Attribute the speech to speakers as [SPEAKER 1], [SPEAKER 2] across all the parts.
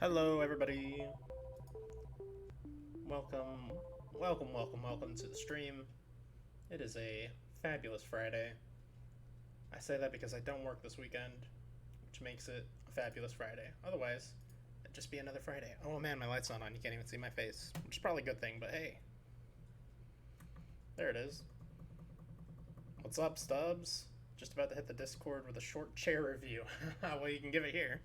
[SPEAKER 1] Hello, everybody. Welcome, welcome to the stream. It is a fabulous Friday. I say that because I don't work this weekend, which makes it a fabulous Friday. Otherwise, it'd just be another Friday. Oh man, my light's not on. You can't even see my face, which is probably a good thing, but hey. There it is. What's up, Stubbs? Just about to hit the Discord with a short chair review. Well, you can give it here.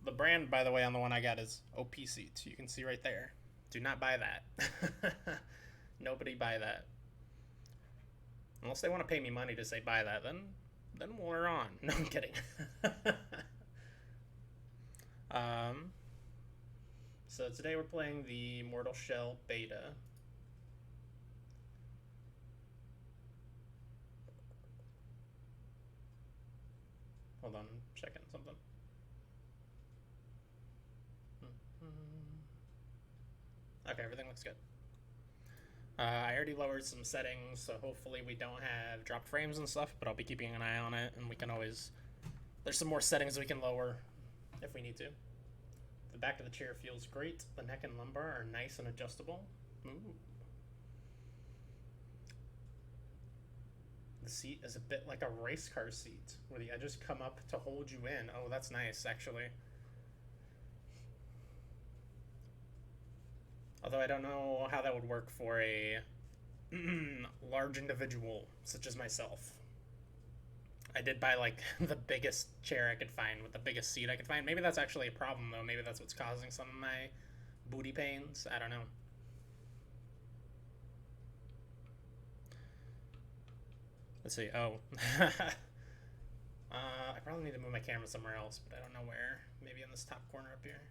[SPEAKER 1] The brand, by the way, on the one I got is OP Seats. You can see right there. Do not buy that. Nobody buy that. Unless they want to pay me money to say buy that, then we're on. No, I'm kidding. um, so today we're playing the Mortal Shell beta. Hold on, I'm checking something. Okay, everything looks good. I already lowered some settings, so hopefully we don't have dropped frames and stuff, but I'll be keeping an eye on it, and we can always... There's some more settings we can lower if we need to. The back of the chair feels great. The neck and lumbar are nice and adjustable. Ooh. The seat is a bit like a race car seat, where the edges come up to hold you in. Oh, that's nice, actually. Although I don't know how that would work for a large individual such as myself. I did buy like the biggest chair I could find with the biggest seat I could find. Maybe that's actually a problem though. Maybe that's what's causing some of my booty pains. I don't know. Let's see. Oh. I probably need to move my camera somewhere else, but I don't know where. Maybe in this top corner up here.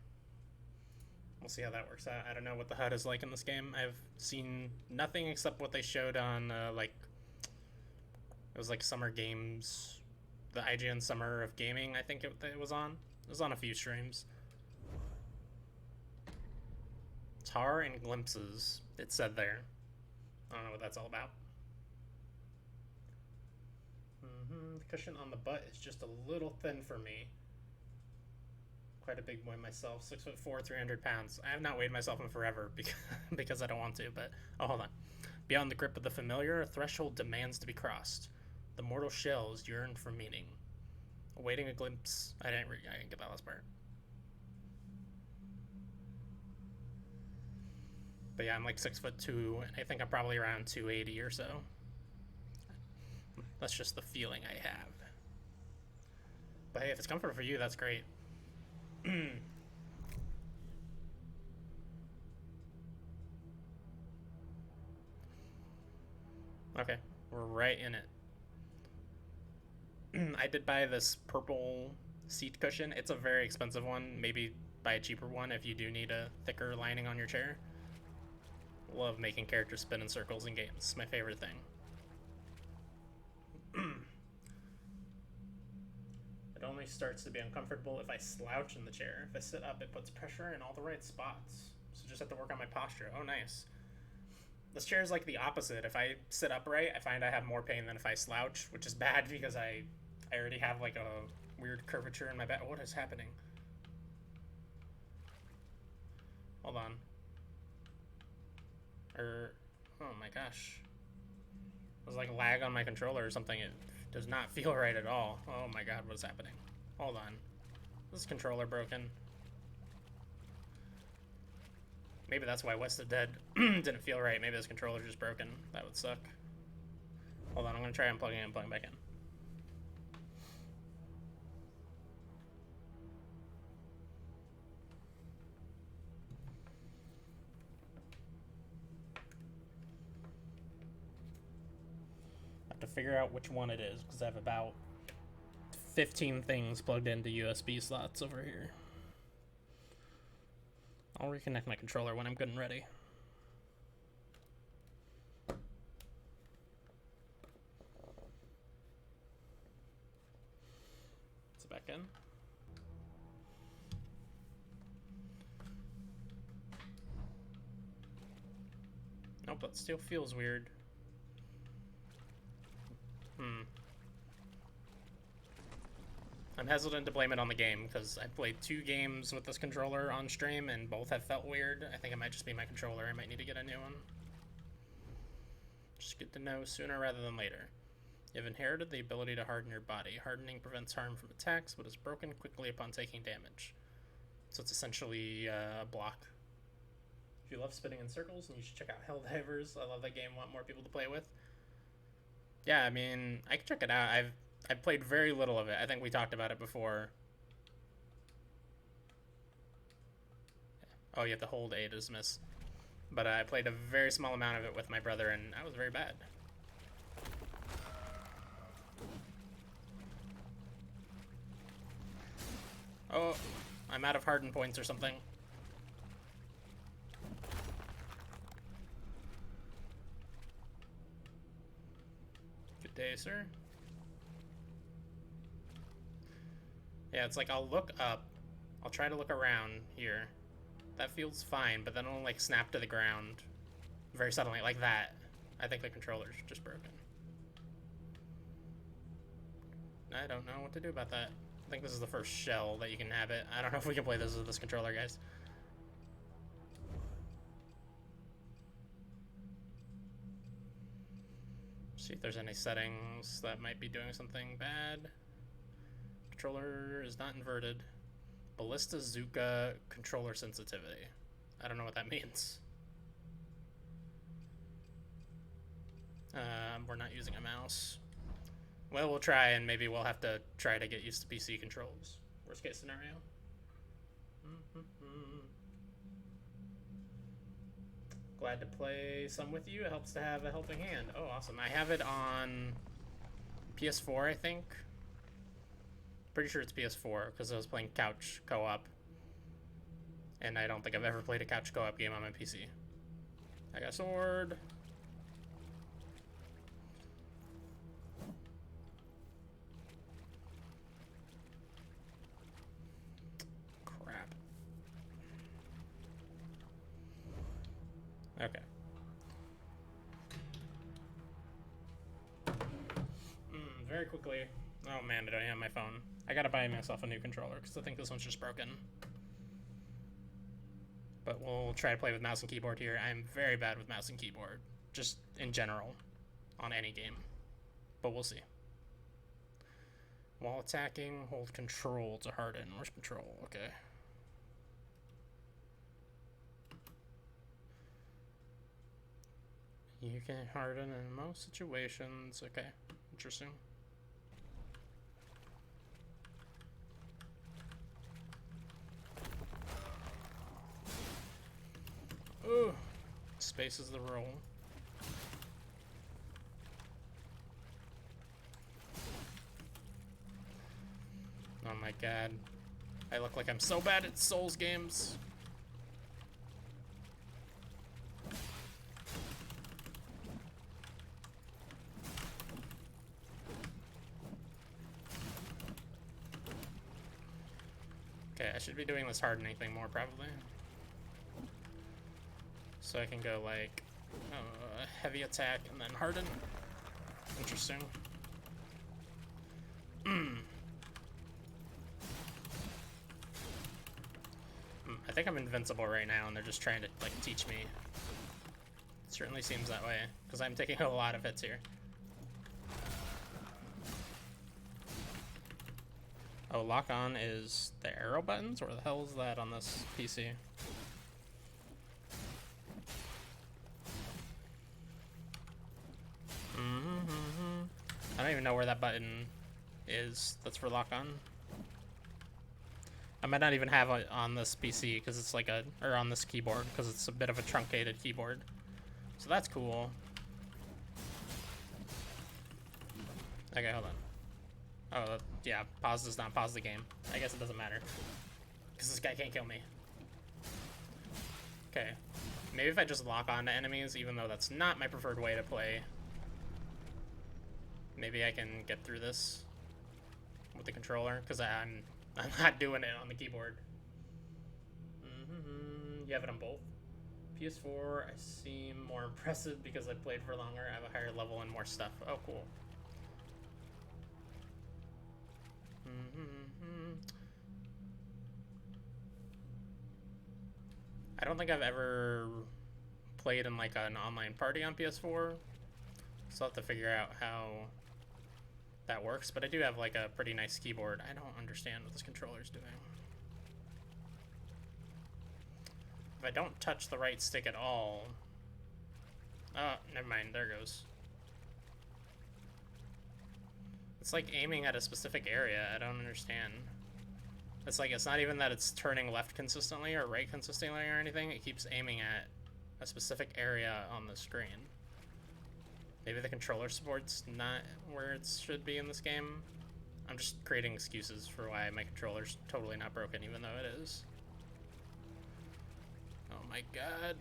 [SPEAKER 1] We'll see how that works out. I don't know what the HUD is like in this game. I've seen nothing except what they showed on, like, it was like Summer Games, the IGN Summer of Gaming, I think it was on. It was on a few streams. Tar and glimpses, it said there. I don't know what that's all about. The cushion on the butt is just a little thin for me. Quite a big boy myself, 6'4", 300 pounds. I have not weighed myself in forever because I don't want to, but oh, hold on. Beyond the grip of the familiar, a threshold demands to be crossed. The mortal shells yearn for meaning. Awaiting a glimpse. I didn't get that last part. But yeah, I'm like 6'2", and I think I'm probably around 280 or so. That's just the feeling I have. But hey, if it's comfortable for you, that's great. Okay, we're right in it. I did buy this purple seat cushion. It's a very expensive one. Maybe buy a cheaper one if you do need a thicker lining on your chair. Love making characters spin in circles in games. It's my favorite thing. It only starts to be uncomfortable if I slouch in the chair. If I sit up, it puts pressure in all the right spots. So just have to work on my posture. Oh, nice. This chair is like the opposite. If I sit upright, I find I have more pain than if I slouch, which is bad because I already have like a weird curvature in my back. What is happening? Hold on. Oh my gosh. There's like lag on my controller or something. It does not feel right at all. Oh my god, what is happening? Hold on. This controller broken. Maybe that's why West of Dead didn't feel right. Maybe this controller's just broken. That would suck. Hold on, I'm gonna try unplugging it and plugging back in. I have to figure out which one it is because I have about 15 things plugged into USB slots over here. I'll reconnect my controller when I'm good and ready. Is it back in? Nope, that still feels weird. I'm hesitant to blame it on the game because I've played 2 games with this controller on stream and both have felt weird. I think it might just be my controller. I might need to get a new one. Just good to know sooner rather than later. You've inherited the ability to harden your body. Hardening prevents harm from attacks, but is broken quickly upon taking damage. So it's essentially a block. If you love spinning in circles, then you should check out Helldivers. I love that game. Want more people to play with. Yeah, I mean, I can check it out. I've played very little of it. I think we talked about it before. Oh, you have to hold A to dismiss. But I played a very small amount of it with my brother, and I was very bad. Oh, I'm out of hardened points or something. Good day, sir. Yeah, it's like I'll look up. I'll try to look around here. That feels fine, but then it'll like snap to the ground very suddenly, like that. I think the controller's just broken. I don't know what to do about that. I think this is the first shell that you can have it. I don't know if we can play this with this controller, guys. See if there's any settings that might be doing something bad. Controller is not inverted. Ballista Zuka controller sensitivity. I don't know what that means. We're not using a mouse. Well, we'll try, and maybe we'll have to try to get used to PC controls. Worst case scenario. Glad to play some with you. It helps to have a helping hand. Oh, awesome. I have it on PS4, I think. Pretty sure it's PS4, because I was playing couch co-op. And I don't think I've ever played a couch co-op game on my PC. I got a sword. Crap. Okay. Very quickly. Oh man, I don't have my phone. I gotta buy myself a new controller because I think this one's just broken. But we'll try to play with mouse and keyboard here. I'm very bad with mouse and keyboard, just in general, on any game. But we'll see. While attacking, hold control to harden. Where's control? Okay. You can harden in most situations. Okay, interesting. Ooh, space is the roll. Oh my god. I look like I'm so bad at Souls games. Okay, I should be doing this hardening thing more probably. So I can go like heavy attack and then harden. Interesting. I think I'm invincible right now and they're just trying to like teach me. It certainly seems that way because I'm taking a lot of hits here. Oh, lock on is the arrow buttons? Or the hell is that on this PC? I don't even know where that button is that's for lock on. I might not even have it on this PC because it's like or on this keyboard because it's a bit of a truncated keyboard. So that's cool. Okay, hold on. Oh, yeah, pause does not pause the game. I guess it doesn't matter because this guy can't kill me. Okay, maybe if I just lock on to enemies, even though that's not my preferred way to play, maybe I can get through this with the controller because I'm not doing it on the keyboard. You have it on both. PS4, I seem more impressive because I played for longer. I have a higher level and more stuff. Oh, cool. I don't think I've ever played in like an online party on PS4, so I'll have to figure out how that works, but I do have like a pretty nice keyboard. I don't understand what this controller's doing. If I don't touch the right stick at all... Oh, never mind, there it goes. It's like aiming at a specific area. I don't understand. It's like, it's not even that it's turning left consistently or right consistently or anything. It keeps aiming at a specific area on the screen. Maybe the controller support's not where it should be in this game. I'm just creating excuses for why my controller's totally not broken, even though it is. Oh my god.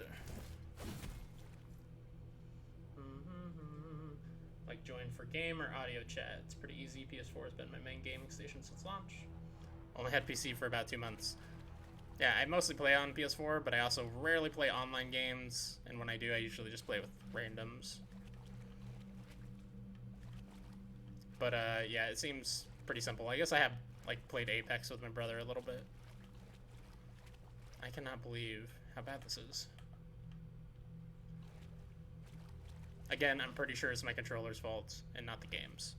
[SPEAKER 1] Like join for game or audio chat. It's pretty easy. PS4 has been my main gaming station since launch. Only had PC for about 2 months. Yeah, I mostly play on PS4, but I also rarely play online games, and when I do, I usually just play with randoms. But yeah, it seems pretty simple. I guess I have like played Apex with my brother a little bit. I cannot believe how bad this is. Again, I'm pretty sure it's my controller's fault and not the game's.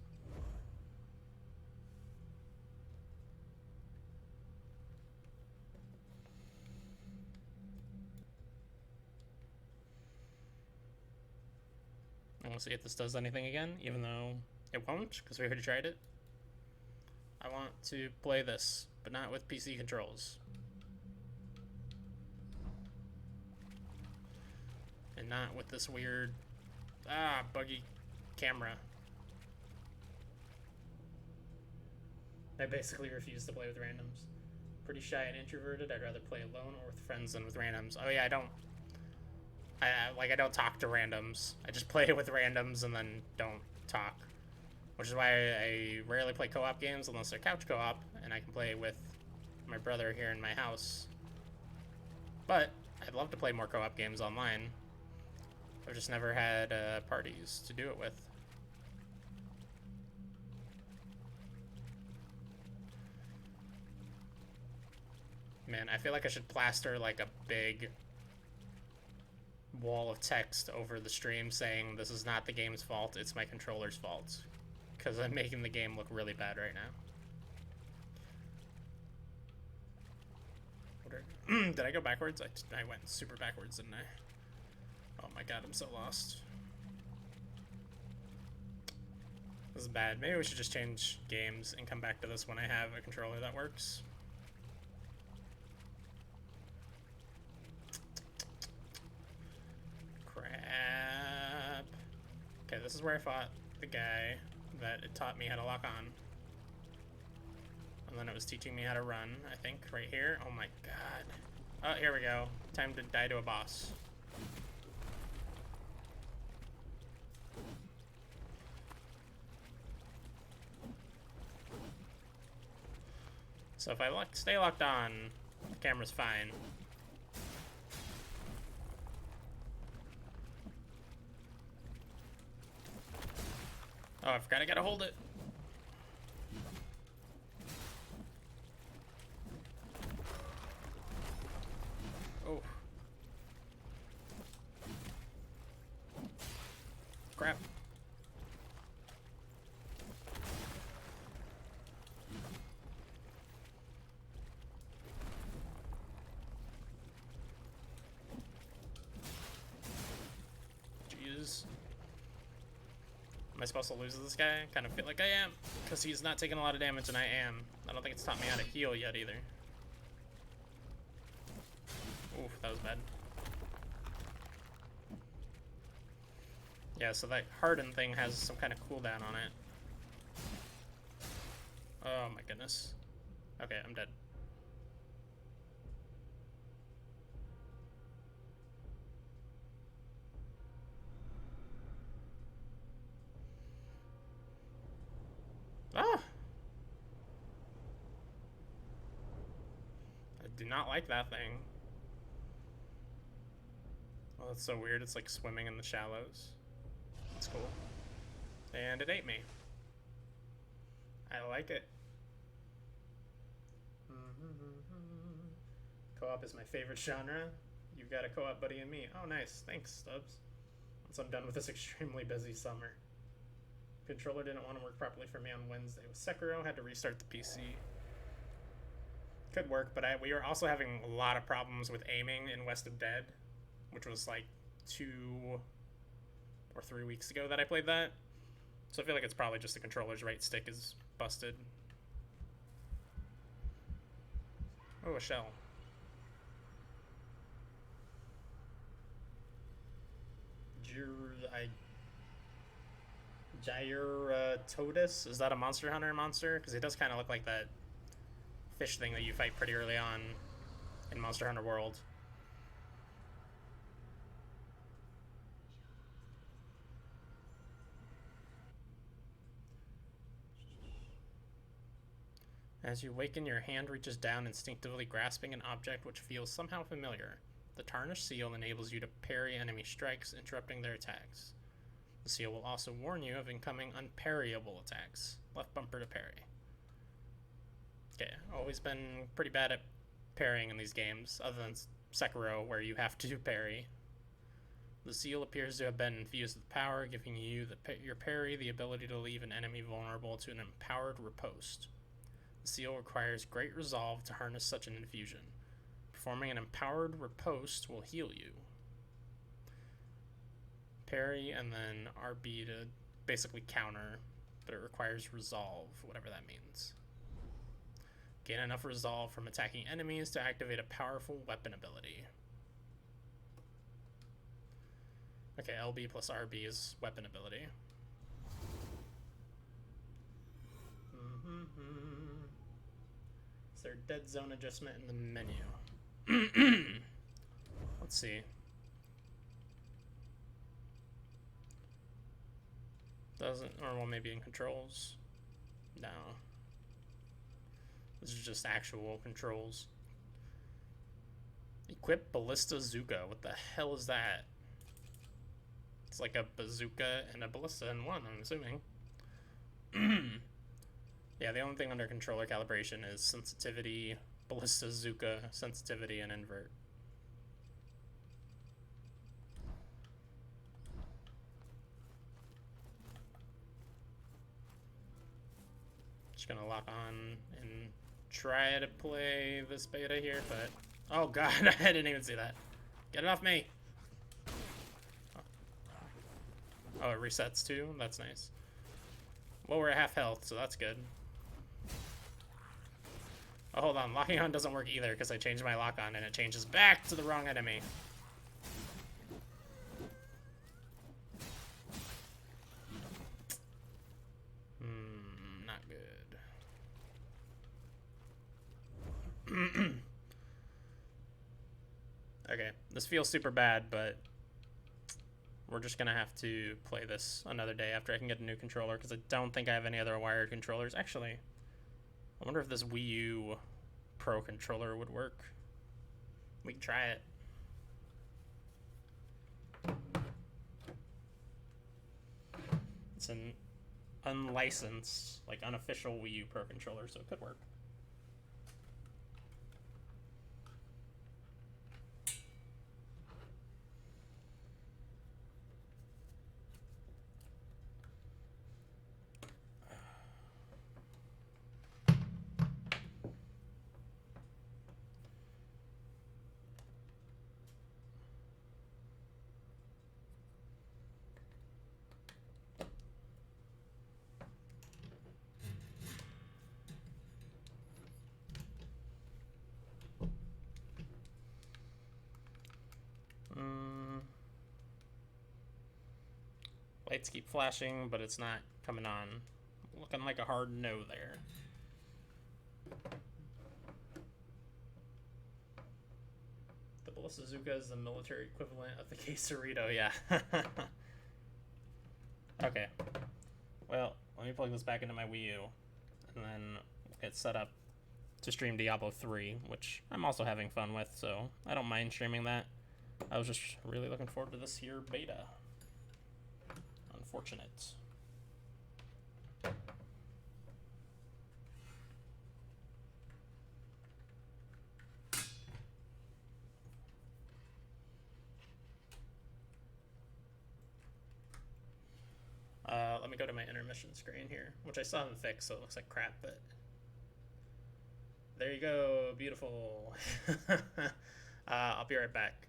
[SPEAKER 1] I want to see if this does anything again, even though it won't, because we already tried it. I want to play this, but not with PC controls. And not with this weird, buggy camera. I basically refuse to play with randoms. Pretty shy and introverted. I'd rather play alone or with friends than with randoms. Oh yeah, I don't talk to randoms. I just play with randoms and then don't talk. Which is why I rarely play co-op games unless they're couch co-op, and I can play with my brother here in my house. But I'd love to play more co-op games online. I've just never had parties to do it with. Man, I feel like I should plaster like a big wall of text over the stream saying this is not the game's fault, it's my controller's fault. Because I'm making the game look really bad right now. Did I go backwards? I went super backwards, didn't I? Oh my god, I'm so lost. This is bad. Maybe we should just change games and come back to this when I have a controller that works. Crap. Okay, this is where I fought the guy that it taught me how to lock on. And then it was teaching me how to run, I think, right here. Oh my god. Oh, here we go. Time to die to a boss. So if I stay locked on, the camera's fine. Oh, I forgot I gotta hold it. Oh. Crap. Jeez. Am I supposed to lose this guy? Kind of feel like I am, because he's not taking a lot of damage and I am. I don't think it's taught me how to heal yet either. Oof, that was bad. Yeah, so that harden thing has some kind of cooldown on it. Oh my goodness. Okay, I'm dead. Ah! I do not like that thing. Oh, that's so weird. It's like swimming in the shallows. That's cool. And it ate me. I like it. Co-op is my favorite genre. You've got a co-op buddy and me. Oh, nice. Thanks, Stubbs. Once I'm done with this extremely busy summer. Controller didn't want to work properly for me on Wednesday with Sekiro. Had to restart the PC. Could work, but we were also having a lot of problems with aiming in West of Dead, which was like 2 or 3 weeks ago that I played that. So I feel like it's probably just the controller's right stick is busted. Oh, a shell. Gyrtodus? Is that a Monster Hunter monster? Because it does kind of look like that fish thing that you fight pretty early on in Monster Hunter World. As you awaken, your hand reaches down, instinctively grasping an object which feels somehow familiar. The tarnished seal enables you to parry enemy strikes, interrupting their attacks. The seal will also warn you of incoming unparryable attacks. Left bumper to parry. Okay, always been pretty bad at parrying in these games, other than Sekiro, where you have to parry. The seal appears to have been infused with power, giving you your parry the ability to leave an enemy vulnerable to an empowered riposte. The seal requires great resolve to harness such an infusion. Performing an empowered riposte will heal you. Parry and then RB to basically counter, but it requires resolve, whatever that means. Gain enough resolve from attacking enemies to activate a powerful weapon ability. Okay, LB plus RB is weapon ability. Is there dead zone adjustment in the menu? Let's see. Doesn't, or well, maybe in controls. No. This is just actual controls. Equip Ballista Zuka. What the hell is that? It's like a bazooka and a ballista in one, I'm assuming. Yeah, the only thing under controller calibration is sensitivity, Ballista Zuka, sensitivity, and invert. Just gonna lock on and try to play this beta here, but oh god, I didn't even see that. Get it off me! Oh, it resets too? That's nice. Well, we're at half health, so that's good. Oh, hold on. Locking on doesn't work either because I changed my lock on and it changes back to the wrong enemy. Not good. Okay, this feels super bad, but we're just gonna have to play this another day after I can get a new controller because I don't think I have any other wired controllers. Actually, I wonder if this Wii U Pro controller would work. We can try it. It's an unlicensed, like unofficial Wii U Pro controller, so it could work. Lights keep flashing, but it's not coming on. Looking like a hard no there. The Ballista Zuka is the military equivalent of the Quesarito, yeah. Okay. Well, let me plug this back into my Wii U, and then get set up to stream Diablo 3, which I'm also having fun with, so I don't mind streaming that. I was just really looking forward to this here beta. Unfortunate. Let me go to my intermission screen here, which I still haven't fixed, so it looks like crap, but there you go. Beautiful. I'll be right back.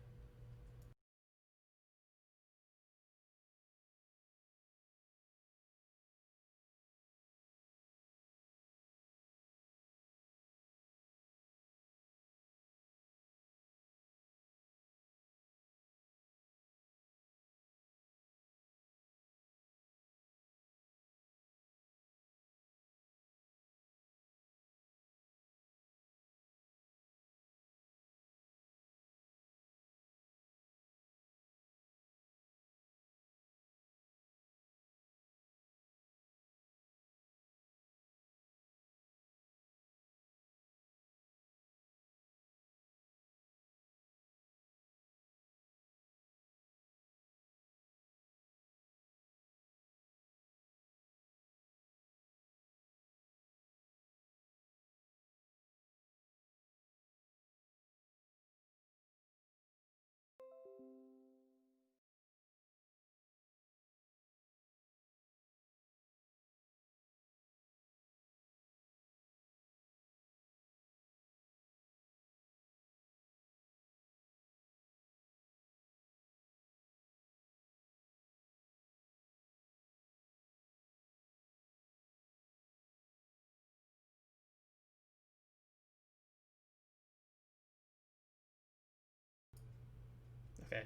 [SPEAKER 1] Okay,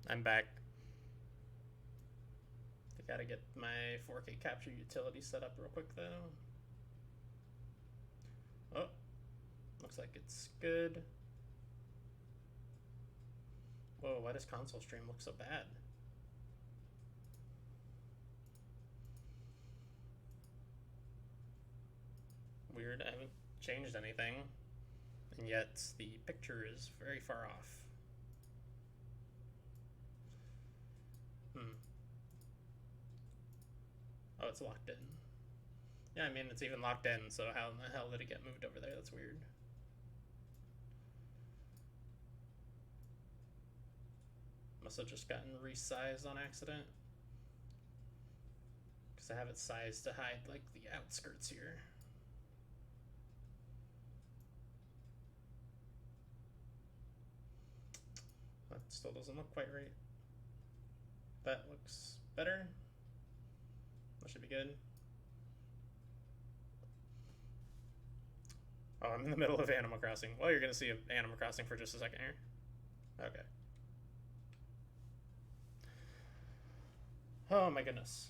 [SPEAKER 1] I'm back. I gotta get my 4K capture utility set up real quick though. Oh, looks like it's good. Whoa, why does console stream look so bad? Weird, I haven't changed anything, and yet the picture is very far off. Hmm. Oh, it's locked in. Yeah, I mean, it's even locked in, so how in the hell did it get moved over there? That's weird. Must have just gotten resized on accident. Because I have it sized to hide, like, the outskirts here. That still doesn't look quite right. That looks better. That should be good. Oh, I'm in the middle of Animal Crossing. Well, you're gonna see Animal Crossing for just a second here. Okay. Oh my goodness.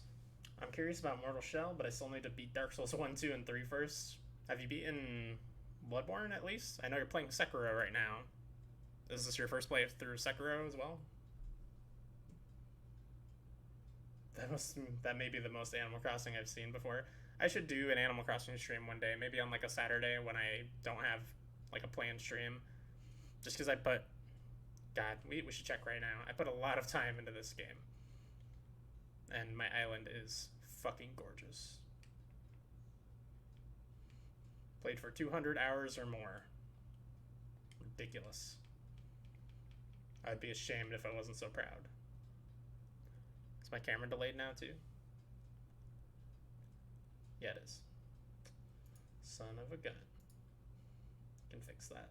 [SPEAKER 1] I'm curious about Mortal Shell, but I still need to beat Dark Souls 1, 2, and 3 first. Have you beaten Bloodborne at least? I know you're playing Sekiro right now. Is this your first play through Sekiro as well? That may be the most Animal Crossing I've seen before. I should do an Animal Crossing stream one day, maybe on like a Saturday when I don't have like a planned stream. Just because I put, God, we should check right now. I put a lot of time into this game, and my island is fucking gorgeous. Played for 200 hours or more. Ridiculous. I'd be ashamed if I wasn't so proud. Is my camera delayed now too? Yeah, it is. Son of a gun. Can fix that.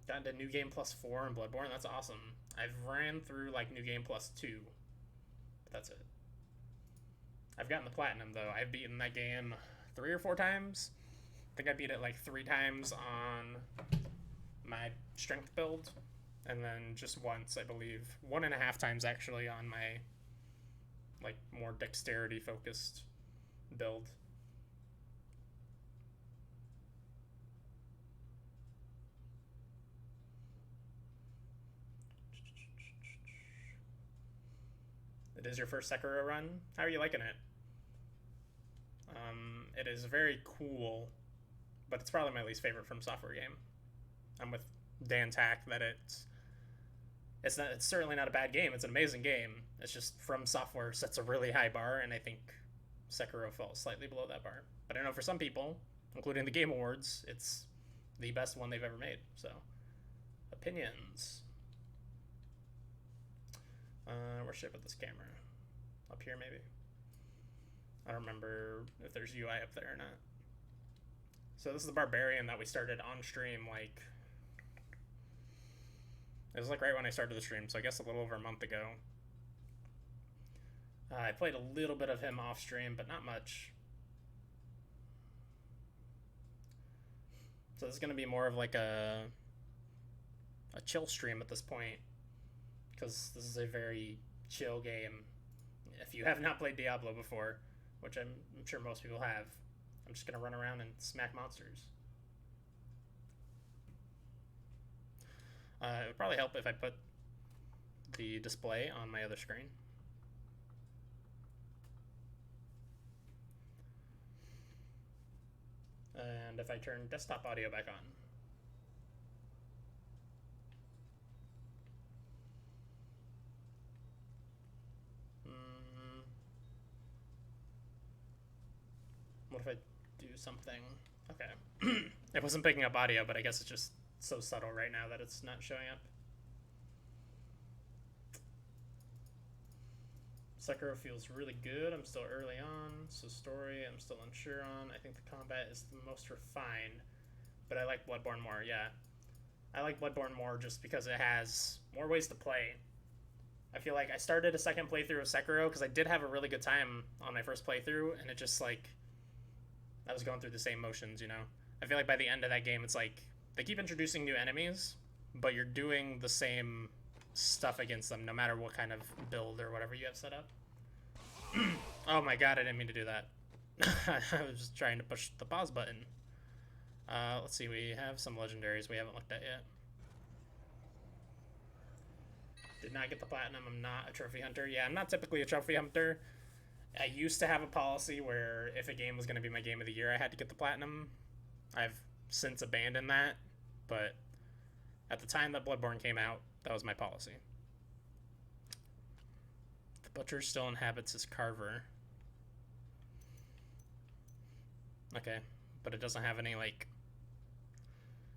[SPEAKER 1] Got into New Game Plus 4 and Bloodborne. That's awesome. I've ran through like New Game Plus 2, but that's it. I've gotten the platinum though. I've beaten that game 3 or 4 times. I think I beat it like 3 times on my strength build, and then just once, I believe, 1.5 times actually on my like more dexterity focused build. It is your first Sekiro run. How are you liking it? It is very cool, but it's probably my least favorite From Software game. I'm with Dan Tack that it's certainly not a bad game. It's an amazing game. It's just From Software sets a really high bar, and I think Sekiro falls slightly below that bar. But I know for some people, including the Game Awards, it's the best one they've ever made. So, opinions. Where's shape with this camera? Up here, maybe? I don't remember if there's UI up there or not. So this is the Barbarian that we started on stream, like... It was like right when I started the stream, so I guess a little over a month ago. I played a little bit of him off stream, but not much. So this is going to be more of like a chill stream at this point, because this is a very chill game. If you have not played Diablo before, which I'm sure most people have, I'm just going to run around and smack monsters. It would probably help if I put the display on my other screen. And if I turn desktop audio back on. What if I do something? Okay. It wasn't picking up audio, but I guess it's just so subtle right now that it's not showing up. Sekiro feels really good. I'm still early on, so story I'm still unsure on. I think the combat is the most refined, but I like Bloodborne more, yeah. I like Bloodborne more just because it has more ways to play. I feel like I started a second playthrough of Sekiro because I did have a really good time on my first playthrough, and it just like, I was going through the same motions, you know? I feel like by the end of that game, it's like, they keep introducing new enemies, but you're doing the same stuff against them no matter what kind of build or whatever you have set up. Oh my god, I didn't mean to do that. I was just trying to push the pause button. Let's see, we have some legendaries we haven't looked at yet. Did not get the platinum. I'm not a trophy hunter. Yeah, I'm not typically a trophy hunter. I used to have a policy where if a game was going to be my game of the year, I had to get the platinum. I've since abandoned that, but at the time that Bloodborne came out, that was my policy. The Butcher still inhabits his Carver. Okay, but it doesn't have any, like,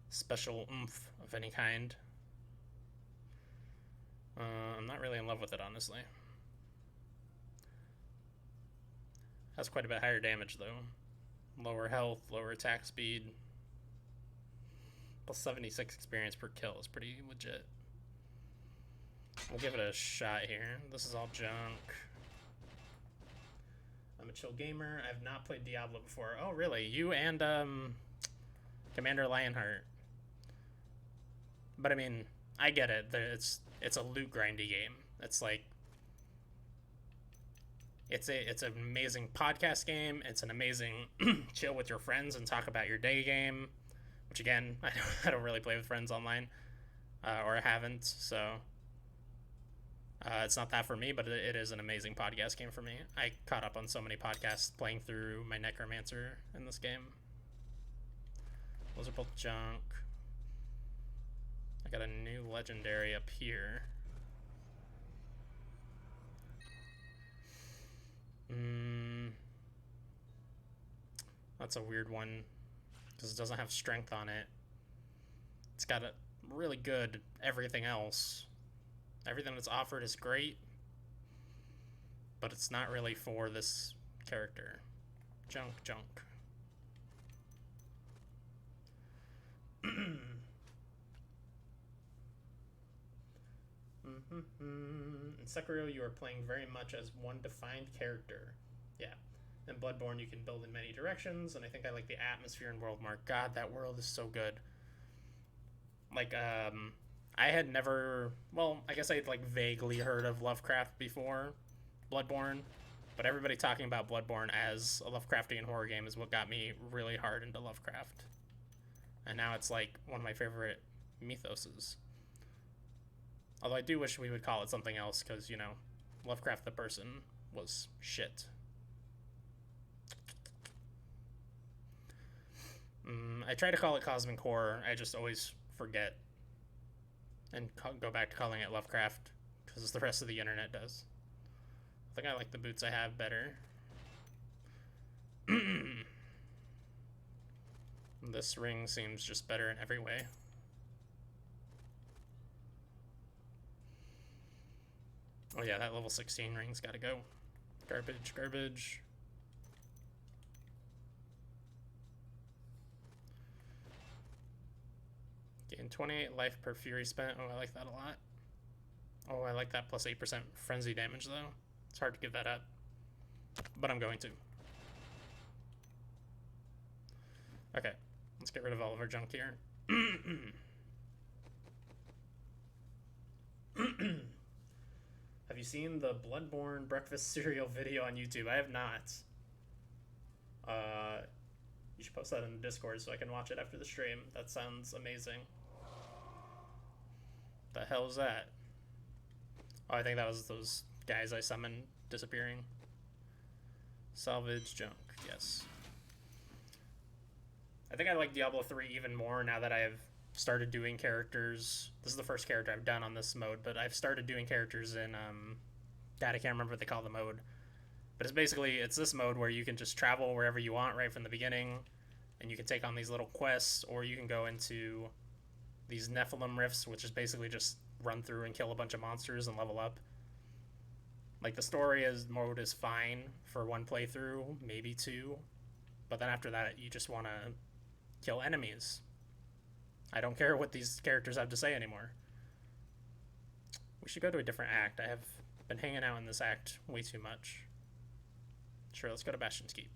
[SPEAKER 1] special oomph of any kind. I'm not really in love with it, honestly. Has quite a bit higher damage, though. Lower health, lower attack speed. Plus 76 experience per kill is pretty legit. We'll give it a shot here. This is all junk. I'm a chill gamer. I've not played Diablo before. Oh, really? You and Commander Lionheart. But I mean, I get it. It's a loot grindy game. It's like it's an amazing podcast game. It's an amazing chill with your friends and talk about your day game. Which again, I don't really play with friends online, or I haven't. So it's not that for me, but it is an amazing podcast game for me. I caught up on so many podcasts playing through my Necromancer in this game. Those are both junk. I got a new legendary up here. That's a weird one because it doesn't have strength on it. It's got a really good everything else. Everything that's offered is great, but it's not really for this character. Junk. In Sekiro, you are playing very much as one defined character. Yeah. In Bloodborne, you can build in many directions, and I think I like the atmosphere in World Mark. God, that world is so good. Like, I had never... Well, I guess I had, like, vaguely heard of Lovecraft before Bloodborne, but everybody talking about Bloodborne as a Lovecraftian horror game is what got me really hard into Lovecraft. And now it's, like, one of my favorite mythoses. Although I do wish we would call it something else, because, you know, Lovecraft the person was shit. I try to call it Cosmic Horror, I just always forget. And go back to calling it Lovecraft, because the rest of the internet does. I think I like the boots I have better. This ring seems just better in every way. Oh yeah, that level 16 ring's gotta go. Garbage, garbage. Gain 28 life per fury spent. Oh, I like that a lot. Oh, I like that plus 8% frenzy damage though. It's hard to give that up, but I'm going to. Okay, let's get rid of all of our junk here. Have you seen the Bloodborne breakfast cereal video on YouTube? I have not. You should post that in the Discord so I can watch it after the stream. That sounds amazing. The hell is that? Oh, I think that was those guys I summoned disappearing. Salvage junk, yes. I think I like Diablo 3 even more now that I've started doing characters. This is the first character I've done on this mode, but I've started doing characters in, God, I can't remember what they call the mode. But it's basically, it's this mode where you can just travel wherever you want right from the beginning, and you can take on these little quests, or you can go into these Nephilim rifts, which is basically just run through and kill a bunch of monsters and level up. Like, the story mode is fine for one playthrough, maybe two, but then after that, you just want to kill enemies. I don't care what these characters have to say anymore. We should go to a different act. I have been hanging out in this act way too much. Sure, let's go to Bastion's Keep.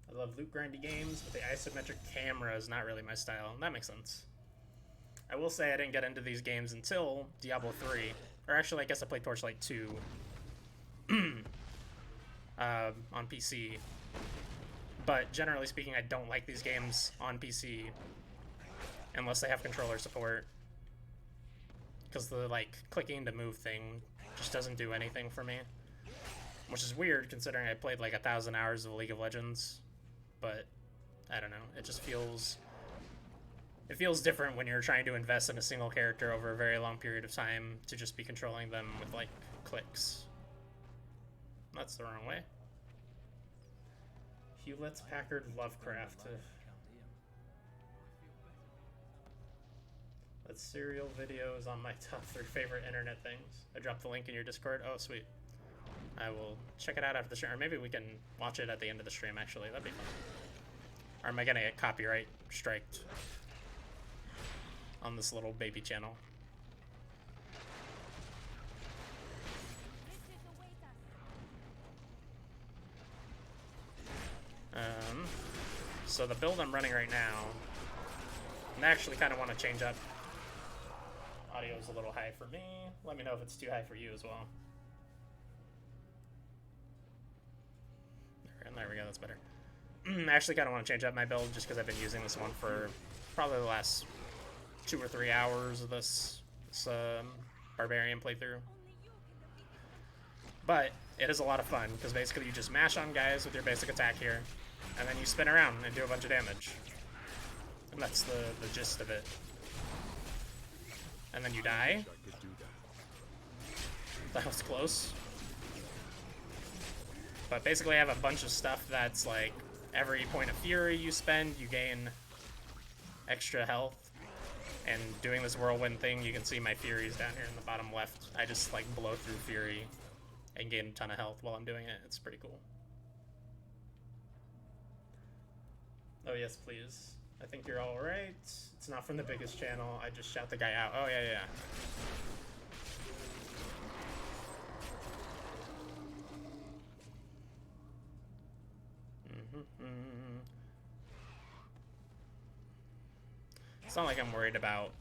[SPEAKER 1] I love loot grindy games, but the isometric camera is not really my style. That makes sense. I will say I didn't get into these games until Diablo 3. Or actually, I guess I played Torchlight 2 on PC. But generally speaking, I don't like these games on PC unless they have controller support. Because the, like, clicking to move thing just doesn't do anything for me. Which is weird considering I played like 1,000 hours of League of Legends. But I don't know, it just feels... It feels different when you're trying to invest in a single character over a very long period of time to just be controlling them with, like, clicks. That's the wrong way. Hewlett's Packard Lovecraft. That serial video is on my top 3 favorite internet things. I dropped the link in your Discord. Oh, sweet. I will check it out after the stream. Or maybe we can watch it at the end of the stream, actually. That'd be fun. Or am I gonna get copyright striked on this little baby channel? So the build I'm running right now, and I actually kind of want to change up. Audio's a little high for me. Let me know if it's too high for you as well. There we go, that's better. I actually kind of want to change up my build just because I've been using this one for probably the last 2 or 3 hours of this Barbarian playthrough. But it is a lot of fun because basically you just mash on guys with your basic attack here, and then you spin around and do a bunch of damage. And that's the gist of it. And then you die. That was close. But basically I have a bunch of stuff that's like, every point of fury you spend, you gain extra health. And doing this whirlwind thing, you can see my furies down here in the bottom left. I just like blow through fury and gain a ton of health while I'm doing it. It's pretty cool. Oh yes, please. I think you're all right. It's not from the biggest channel. I just shout the guy out. Oh yeah. It's not like I'm worried about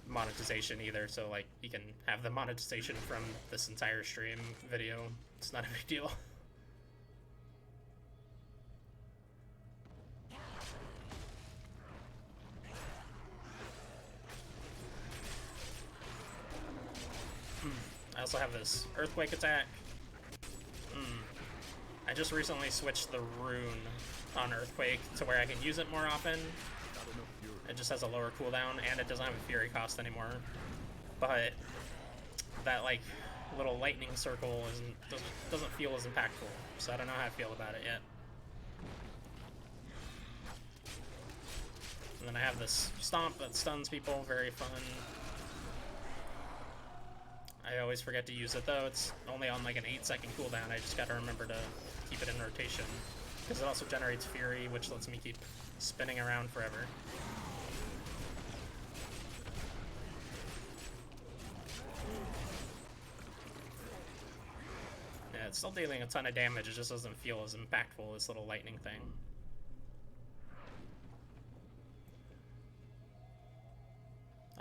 [SPEAKER 1] monetization either, so like you can have the monetization from this entire stream video. It's not a big deal. I also have this earthquake attack. I just recently switched the rune on earthquake to where I can use it more often. It just has a lower cooldown, and it doesn't have a fury cost anymore. But that like little lightning circle doesn't feel as impactful, so I don't know how I feel about it yet. have this stomp that stuns people, very fun. I always forget to use it though, it's only on like an 8-second cooldown, I just gotta remember to keep it in rotation. Because it also generates Fury, which lets me keep spinning around forever. Yeah, it's still dealing a ton of damage, it just doesn't feel as impactful, this little lightning thing.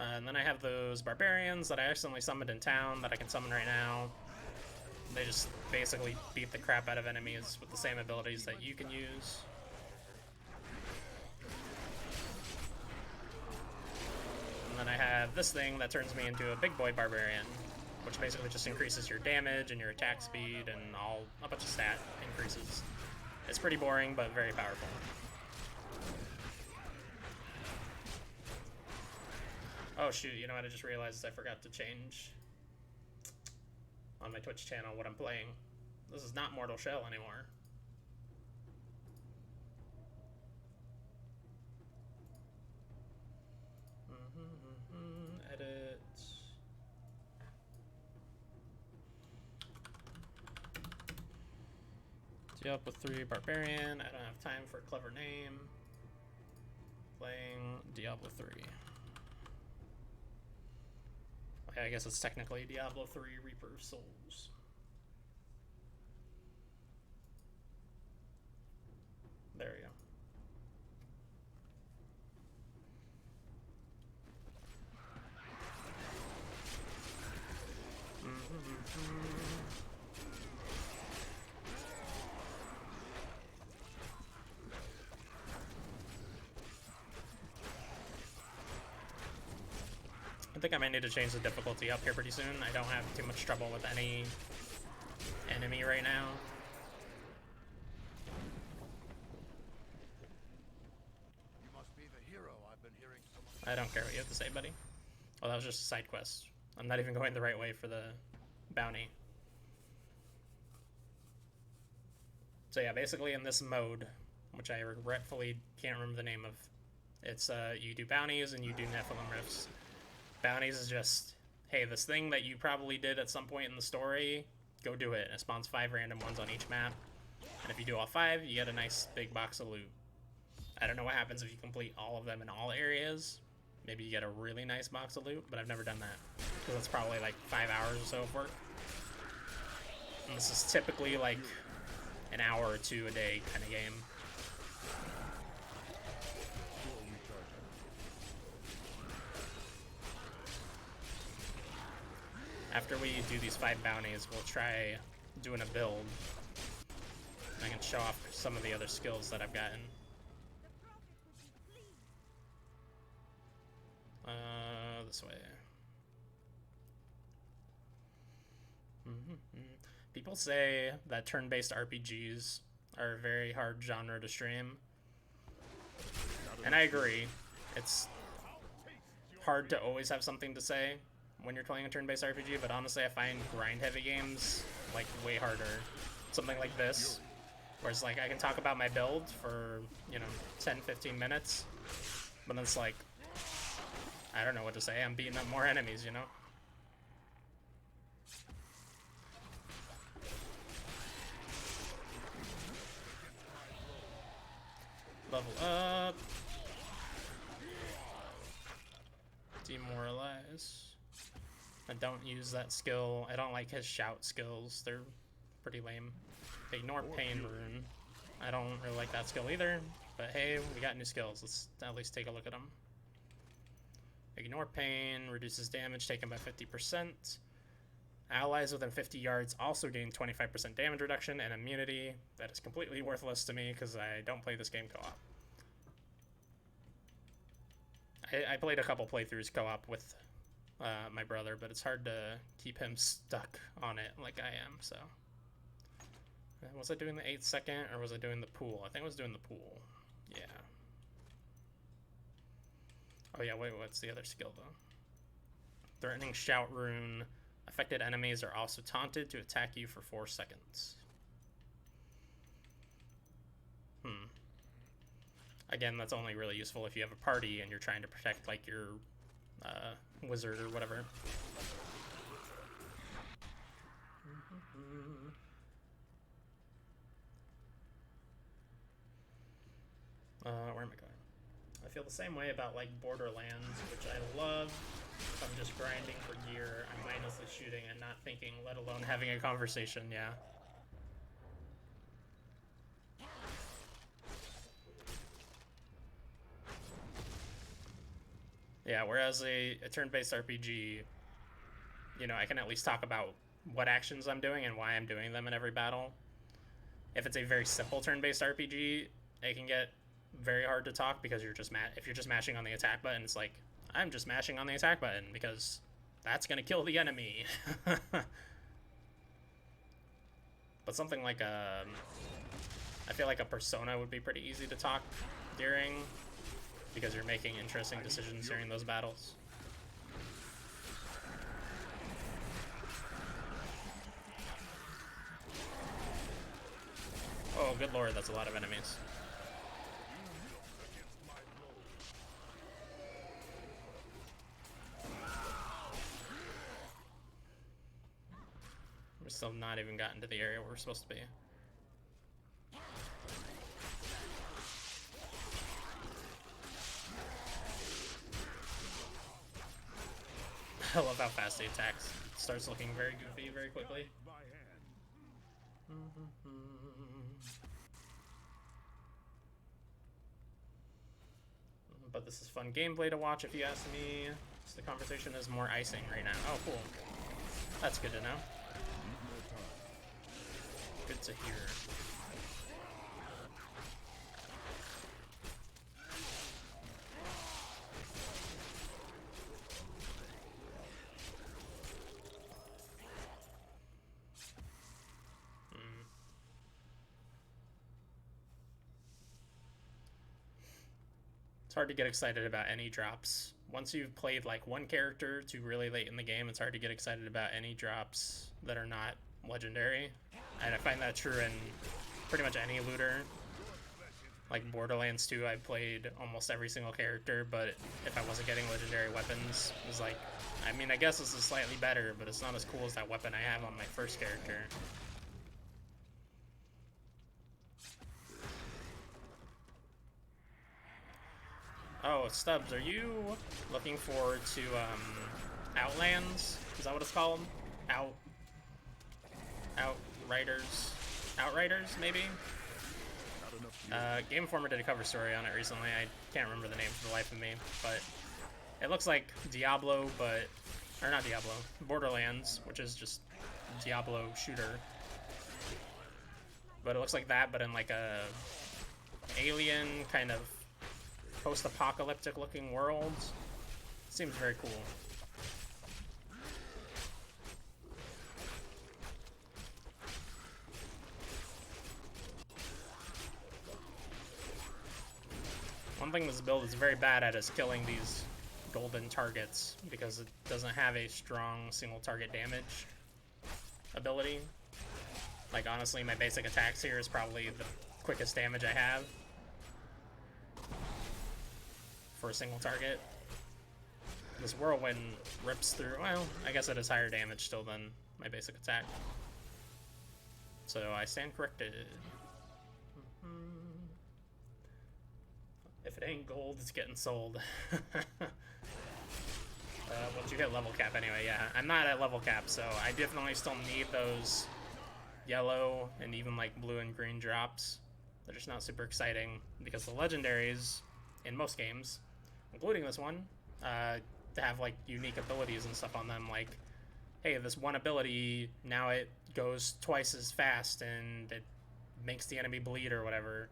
[SPEAKER 1] And then I have those barbarians that I accidentally summoned in town that I can summon right now. They just basically beat the crap out of enemies with the same abilities that you can use. And then I have this thing that turns me into a big boy barbarian, which basically just increases your damage and your attack speed and a bunch of stat increases. It's pretty boring, but very powerful. Oh shoot, you know what, I just realized I forgot to change on my Twitch channel what I'm playing. This is not Mortal Shell anymore. Edit. Diablo 3 Barbarian. I don't have time for a clever name. Playing Diablo 3. Okay, I guess it's technically Diablo 3 Reaper of Souls. There we go. I think I might need to change the difficulty up here pretty soon. I don't have too much trouble with any enemy right now.
[SPEAKER 2] You must be the hero I've been hearing so much.
[SPEAKER 1] I don't care what you have to say, buddy. Oh, that was just a side quest. I'm not even going the right way for the bounty. So yeah, basically in this mode, which I regretfully can't remember the name of, it's you do bounties and you do Nephilim Rifts. Bounties is just, hey, this thing that you probably did at some point in the story, go do it. It spawns 5 random ones on each map. And if you do all 5, you get a nice big box of loot. I don't know what happens if you complete all of them in all areas. Maybe you get a really nice box of loot, but I've never done that. Because that's probably like 5 hours or so of work. And this is typically like an hour or 2 a day kind of game. After we do these 5 bounties, we'll try doing a build. I can show off some of the other skills that I've gotten. This way. People say that turn-based RPGs are a very hard genre to stream. And I agree. It's hard to always have something to say when you're playing a turn-based RPG, but honestly I find grind-heavy games like way harder. Something like this, where it's like I can talk about my build for, you know, 10-15 minutes, but then it's like, I don't know what to say, I'm beating up more enemies, you know? Level up. Demoralize. I don't use that skill. I don't like his shout skills. They're pretty lame. Ignore Pain Rune. I don't really like that skill either. But hey, we got new skills. Let's at least take a look at them. Ignore Pain. Reduces damage taken by 50%. Allies within 50 yards also gain 25% damage reduction and immunity. That is completely worthless to me because I don't play this game co-op. I played a couple playthroughs co-op with my brother, but it's hard to keep him stuck on it like I am, so. Was I doing the 8-second or was I doing the pool? I think I was doing the pool. Yeah. Oh yeah, wait, what's the other skill though? Threatening Shout Rune. Affected enemies are also taunted to attack you for 4 seconds. Again, that's only really useful if you have a party and you're trying to protect like your wizard or whatever. Where am I going? I feel the same way about like Borderlands, which I love. If I'm just grinding for gear, I'm mindlessly shooting and not thinking, let alone having a conversation, yeah. Yeah, whereas a turn-based RPG, you know, I can at least talk about what actions I'm doing and why I'm doing them in every battle. If it's a very simple turn-based RPG, it can get very hard to talk because if you're just mashing on the attack button, it's like, I'm just mashing on the attack button because that's gonna kill the enemy. But something like I feel like a Persona would be pretty easy to talk during because you're making interesting decisions during those battles. Oh, good lord, that's a lot of enemies. We're still not even gotten to the area where we're supposed to be. I love how fast he attacks. It starts looking very goofy very quickly. But this is fun gameplay to watch if you ask me. So the conversation is more icing right now. Oh, cool. That's good to know. Good to hear. It's hard to get excited about any drops. Once you've played like one character to really late in the game, it's hard to get excited about any drops that are not legendary. And I find that true in pretty much any looter. Like Borderlands 2, I played almost every single character, but if I wasn't getting legendary weapons, it was like, I mean, I guess this is slightly better, but it's not as cool as that weapon I have on my first character. Oh, Stubbs, are you looking forward to Outlands? Is that what it's called? Outriders, maybe? Game Informer did a cover story on it recently. I can't remember the name for the life of me, but it looks like Diablo, or not Diablo, Borderlands, which is just Diablo shooter. But it looks like that, but in like a alien kind of post-apocalyptic looking world. Seems very cool. One thing this build is very bad at is killing these golden targets because it doesn't have a strong single target damage ability. Like honestly, my basic attacks here is probably the quickest damage I have for a single target. This whirlwind rips through, well, I guess it is higher damage still than my basic attack. So I stand corrected. If it ain't gold, it's getting sold. Once you hit level cap anyway, yeah. I'm not at level cap, so I definitely still need those yellow and even like blue and green drops. They're just not super exciting because the legendaries in most games, including this one, have like unique abilities and stuff on them. Like, hey, this one ability, now it goes twice as fast and it makes the enemy bleed or whatever.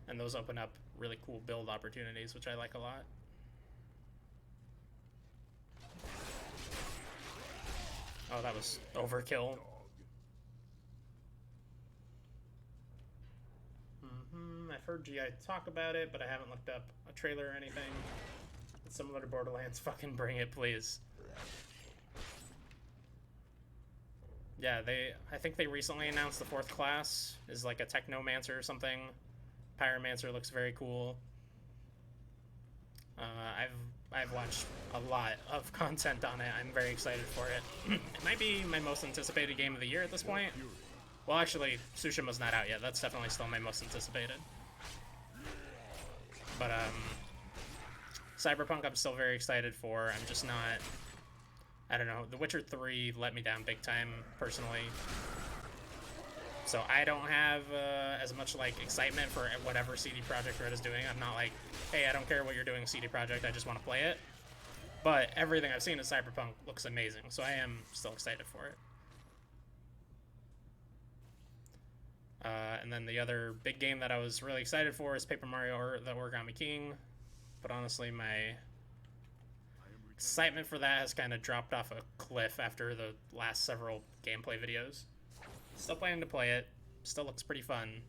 [SPEAKER 1] And those open up really cool build opportunities, which I like a lot. Oh, that was overkill. I've heard GI talk about it, but I haven't looked up a trailer or anything. It's similar to Borderlands. Fucking bring it, please. Yeah, I think they recently announced the 4th class is like a Technomancer or something. Pyromancer looks very cool. I've watched a lot of content on it. I'm very excited for it. It might be my most anticipated game of the year at this point. Well, actually, Tsushima's not out yet. That's definitely still my most anticipated. But Cyberpunk I'm still very excited for. I'm just not... I don't know. The Witcher 3 let me down big time, personally. So I don't have as much like excitement for whatever CD Projekt Red is doing. I'm not like, hey, I don't care what you're doing, CD Projekt, I just want to play it. But everything I've seen in Cyberpunk looks amazing, so I am still excited for it. And then the other big game that I was really excited for is Paper Mario or the Origami King. But honestly, my excitement for that has kind of dropped off a cliff after the last several gameplay videos. Still planning to play it. Still looks pretty fun.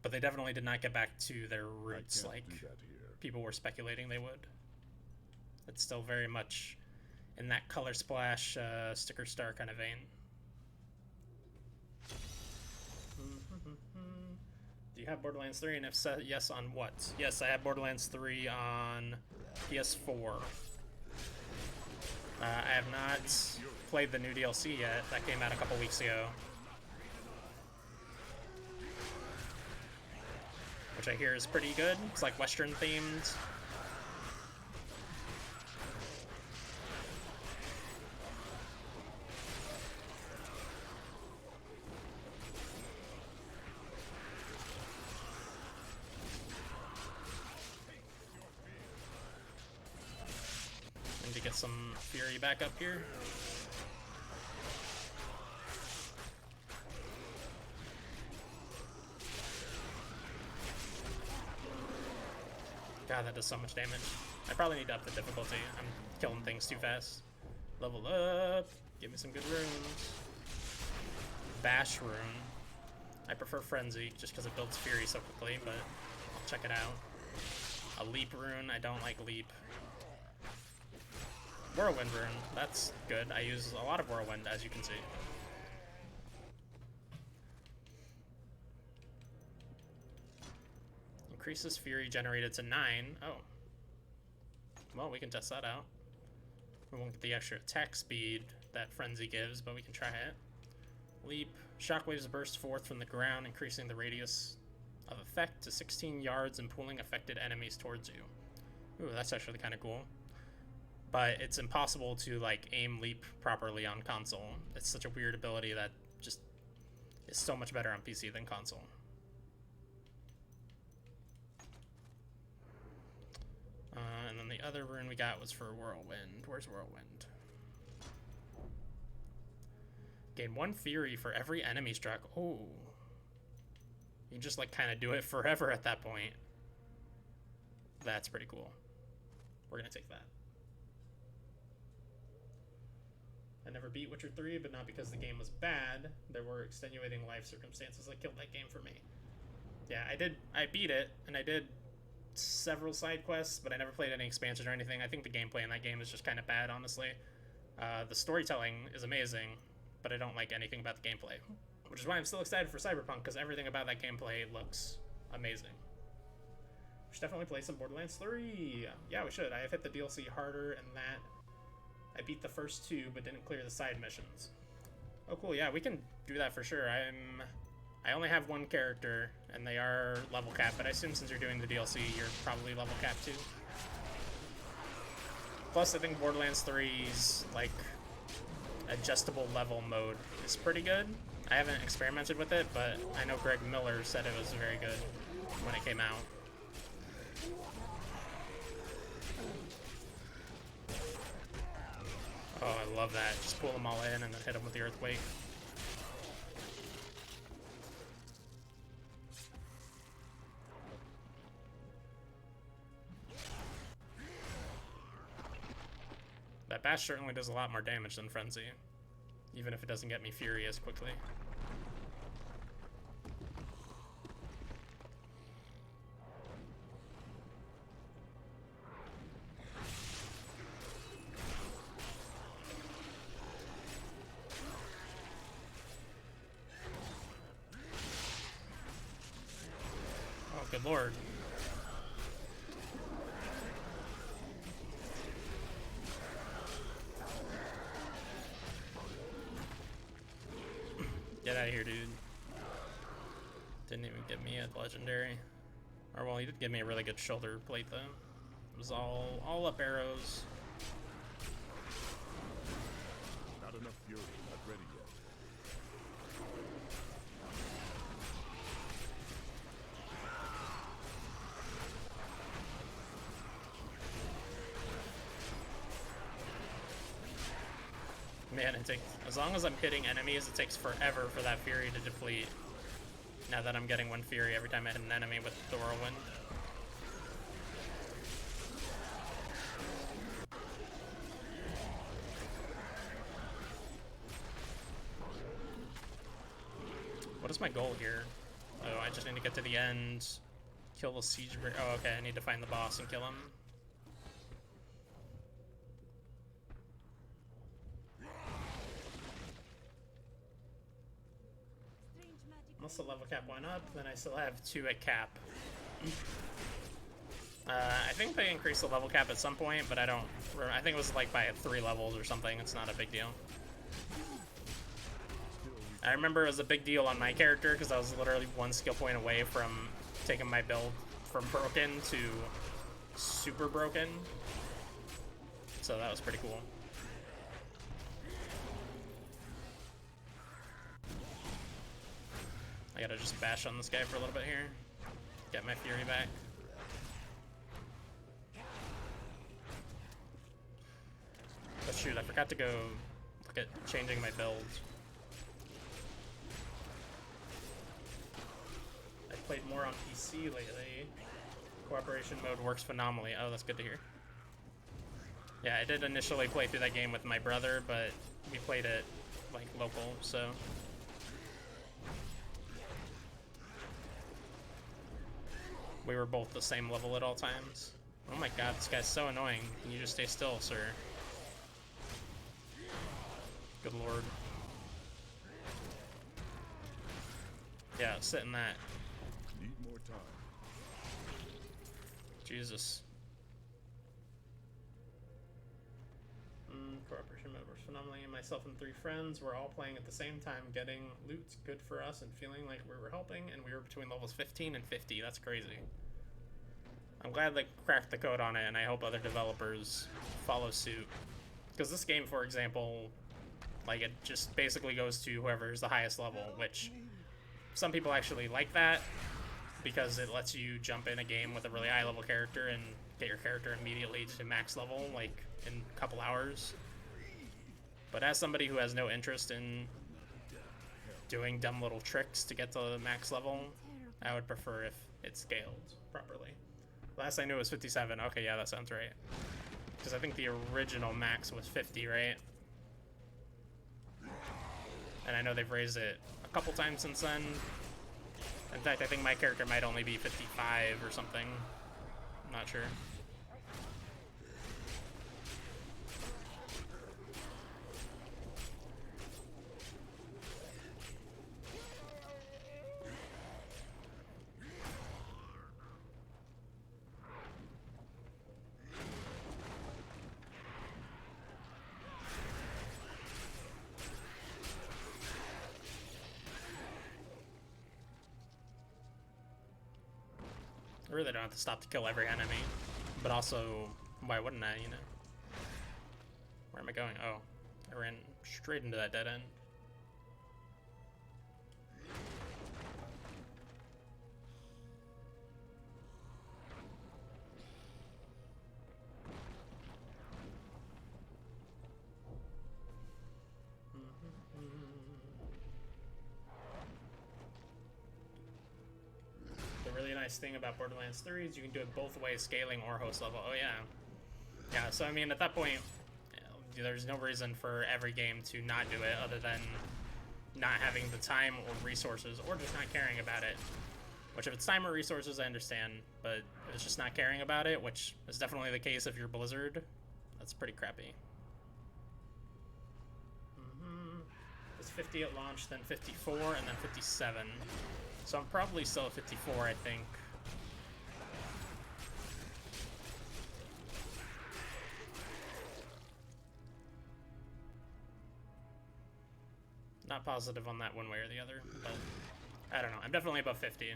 [SPEAKER 1] But they definitely did not get back to their roots like people were speculating they would. It's still very much in that Color Splash, Sticker Star kind of vein. Do you have Borderlands 3? And if so, yes, on what? Yes, I have Borderlands 3 on PS4. I have not played the new DLC yet. That came out a couple weeks ago. Which I hear is pretty good. It's like Western themed. To get some Fury back up here. God, that does so much damage. I probably need to up the difficulty. I'm killing things too fast. Level up. Give me some good runes. Bash rune. I prefer Frenzy just because it builds Fury so quickly, but I'll check it out. A Leap rune. I don't like Leap. Whirlwind rune, that's good. I use a lot of Whirlwind, as you can see. Increases Fury generated to 9. Oh. Well, we can test that out. We won't get the extra attack speed that Frenzy gives, but we can try it. Leap. Shockwaves burst forth from the ground, increasing the radius of effect to 16 yards and pulling affected enemies towards you. Ooh, that's actually kind of cool. But it's impossible to like aim Leap properly on console. It's such a weird ability that just is so much better on PC than console. And then the other rune we got was for Whirlwind. Where's Whirlwind? Gain 1 Fury for every enemy struck. Oh. You can just like kind of do it forever at that point. That's pretty cool. We're gonna take that. I never beat Witcher 3, but not because the game was bad. There were extenuating life circumstances that killed that game for me. Yeah, I beat it, and I did several side quests, but I never played any expansions or anything. I think the gameplay in that game is just kind of bad, honestly. The storytelling is amazing, but I don't like anything about the gameplay. Which is why I'm still excited for Cyberpunk, because everything about that gameplay looks amazing. We should definitely play some Borderlands 3. Yeah, we should. I have hit the DLC harder, and that... I beat the first 2, but didn't clear the side missions. Oh, cool. Yeah, we can do that for sure. I only have 1 character, and they are level capped, but I assume since you're doing the DLC, you're probably level capped too. Plus, I think Borderlands 3's, like, adjustable level mode is pretty good. I haven't experimented with it, but I know Greg Miller said it was very good when it came out. Oh, I love that. Just pull them all in and then hit them with the Earthquake. That Bash certainly does a lot more damage than Frenzy, even if it doesn't get me Fury as quickly. Good lord. Get out of here, dude. Didn't even give me a legendary. Or, well, he did give me a really good shoulder plate, though. It was all up arrows.
[SPEAKER 3] Not enough fury, not ready yet.
[SPEAKER 1] Man, it takes, as long as I'm hitting enemies, it takes forever for that fury to deplete. Now that I'm getting one fury every time I hit an enemy with the whirlwind. What is my goal here? Oh, I just need to get to the end, kill the siege. Oh, okay, I need to find the boss and kill him. Unless the level cap went up, then I still have 2 at cap. I think they increased the level cap at some point, but I don't. I think it was like by 3 levels or something. It's not a big deal. I remember it was a big deal on my character because I was literally 1 skill point away from taking my build from broken to super broken. So that was pretty cool. I gotta just bash on this guy for a little bit here. Get my fury back. Oh shoot, I forgot to go look at changing my build. I played more on PC lately. Cooperation mode works phenomenally. Oh, that's good to hear. Yeah, I did initially play through that game with my brother, but we played it like local, so. We were both the same level at all times. Oh my god, this guy's so annoying. Can you just stay still, sir? Good lord. Yeah, sit in that.
[SPEAKER 3] Need more time.
[SPEAKER 1] Jesus. Cooperation mode works phenomenally. Myself and 3 friends were all playing at the same time, getting loot good for us and feeling like we were helping, and we were between levels 15 and 50. That's crazy. I'm glad they cracked the code on it, and I hope other developers follow suit. Because this game, for example, like, it just basically goes to whoever's the highest level, which some people actually like that because it lets you jump in a game with a really high level character and get your character immediately to max level, like, in a couple hours. But as somebody who has no interest in doing dumb little tricks to get to the max level, I would prefer if it scaled properly. Last I knew it was 57. Okay, yeah, that sounds right. Because I think the original max was 50, right? And I know they've raised it a couple times since then. In fact, I think my character might only be 55 or something. I'm not sure. I really don't have to stop to kill every enemy, but also, why wouldn't I, you know? Where am I going? Oh, I ran straight into that dead end. Nice thing about Borderlands 3 is you can do it both ways, scaling or host level. Oh yeah. Yeah, so I mean, at that point, there's no reason for every game to not do it other than not having the time or resources or just not caring about it. Which if it's time or resources, I understand, but if it's just not caring about it, which is definitely the case if you're Blizzard, that's pretty crappy. It was 50 at launch, then 54, and then 57. So I'm probably still at 54, I think. Not positive on that one way or the other, but I don't know. I'm definitely above 50.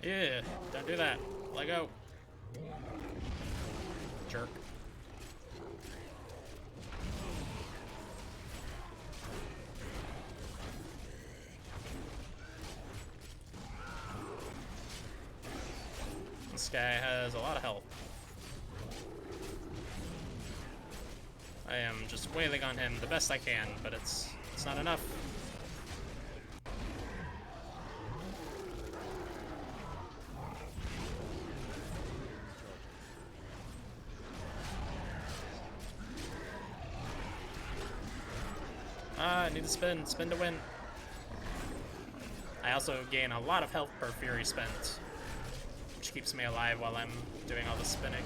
[SPEAKER 1] Yeah, don't do that. Let go. Jerk. This guy has a lot of health. I am just wailing on him the best I can, but it's not enough. I need to spin to win. I also gain a lot of health per fury spent, which keeps me alive while I'm doing all the spinning.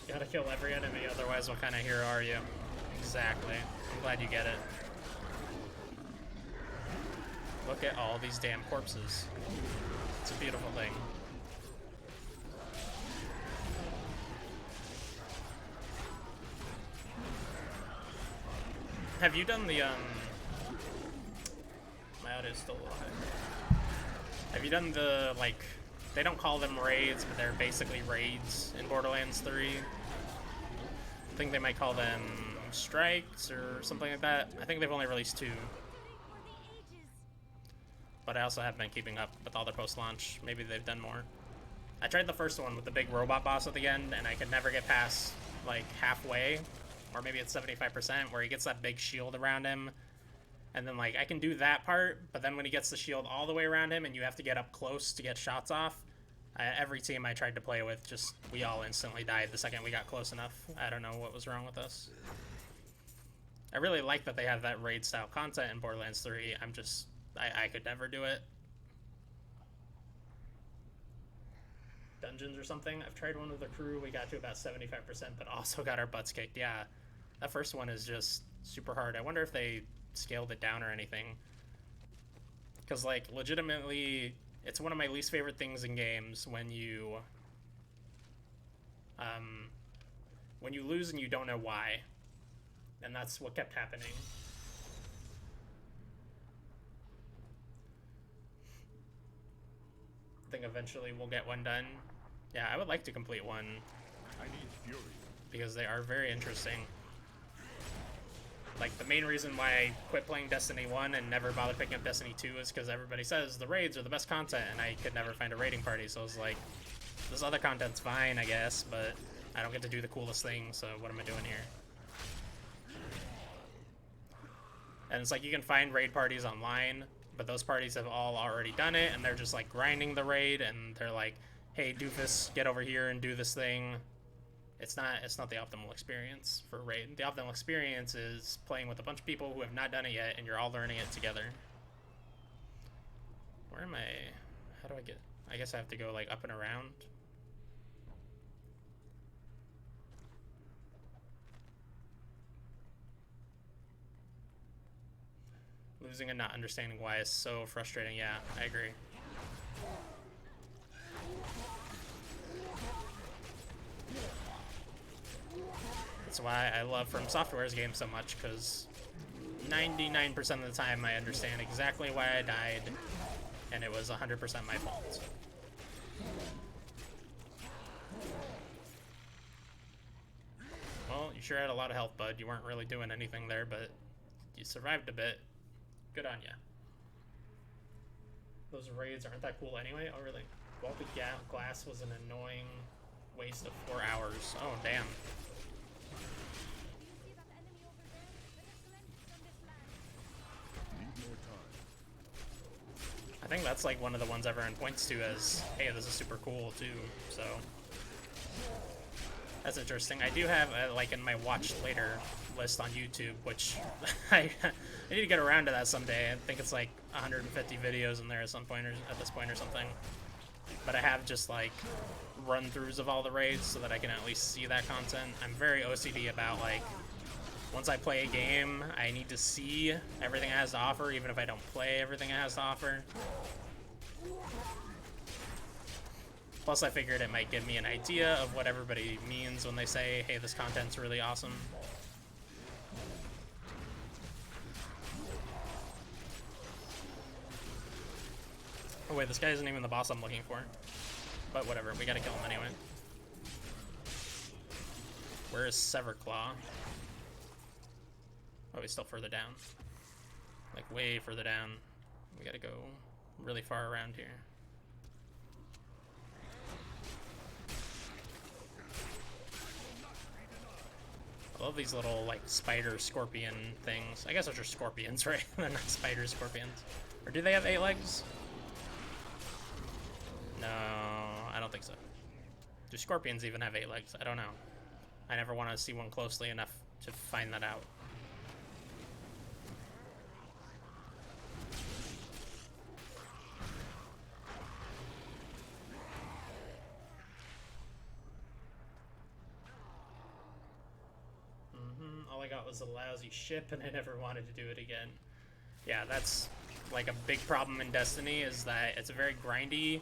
[SPEAKER 1] Gotta kill every enemy, otherwise what kind of hero are you? Exactly. I'm glad you get it. Look at all these damn corpses. It's a beautiful thing. Have you done the, my audio's still a little high. Have you done the, like, they don't call them raids, but they're basically raids in Borderlands 3? I think they might call them strikes or something like that. I think they've only released 2. But I also have been keeping up with all their post-launch. Maybe they've done more. I tried the first one with the big robot boss at the end, and I could never get past, like, halfway. Or maybe it's 75%, where he gets that big shield around him. And then, like, I can do that part, but then when he gets the shield all the way around him and you have to get up close to get shots off, every team I tried to play with, we all instantly died the second we got close enough. I don't know what was wrong with us. I really like that they have that raid-style content in Borderlands 3. I could never do it. Dungeons or something. I've tried one with the crew. We got to about 75%, but also got our butts kicked. Yeah, that first one is just super hard. I wonder if they scaled it down or anything. Because, like, legitimately, it's one of my least favorite things in games when you lose and you don't know why. And that's what kept happening. I think eventually we'll get one done. Yeah, I would like to complete one.
[SPEAKER 3] I need fury.
[SPEAKER 1] Because they are very interesting. Like, the main reason why I quit playing Destiny 1 and never bothered picking up Destiny 2 is because everybody says the raids are the best content, and I could never find a raiding party, so I was like, this other content's fine, I guess, but I don't get to do the coolest thing, so what am I doing here? And it's like, you can find raid parties online, but those parties have all already done it, and they're just, like, grinding the raid, and they're like, hey, doofus, get over here and do this thing. It's not the optimal experience for raid. The optimal experience is playing with a bunch of people who have not done it yet, and you're all learning it together. Where am I? How do I get? I guess I have to go, like, up and around. Losing and not understanding why is so frustrating. Yeah, I agree. That's why I love From Software's games so much, because 99% of the time I understand exactly why I died, and it was 100% my fault. Well, you sure had a lot of health, bud. You weren't really doing anything there, but you survived a bit. Good on ya. Those raids aren't that cool anyway? Oh, really? Vaulted Glass was an annoying waste of 4 hours. Oh, damn. I think that's like one of the ones everyone points to as, hey, this is super cool too, so that's interesting. I do have like in my watch later list on YouTube, which I need to get around to that someday. I think it's like 150 videos in there at some point, or at this point or something. but I have just like run-throughs of all the raids so that I can at least see that content. I'm very OCD about like, once I play a game, I need to see everything it has to offer, even if I don't play everything it has to offer. Plus, I figured it might give me an idea of what everybody means when they say, hey, this content's really awesome. Oh wait, this guy isn't even the boss I'm looking for. But whatever, we gotta kill him anyway. Where is Severclaw? Oh, he's still further down. Like, way further down. We gotta go really far around here. I love these little, like, spider scorpion things. I guess those are scorpions, right? They're not spider scorpions. Or do they have 8 legs? No, I don't think so. Do scorpions even have 8 legs? I don't know. I never want to see one closely enough to find that out. All I got was a lousy ship, and I never wanted to do it again. Yeah, that's like a big problem in Destiny, is that it's very grindy,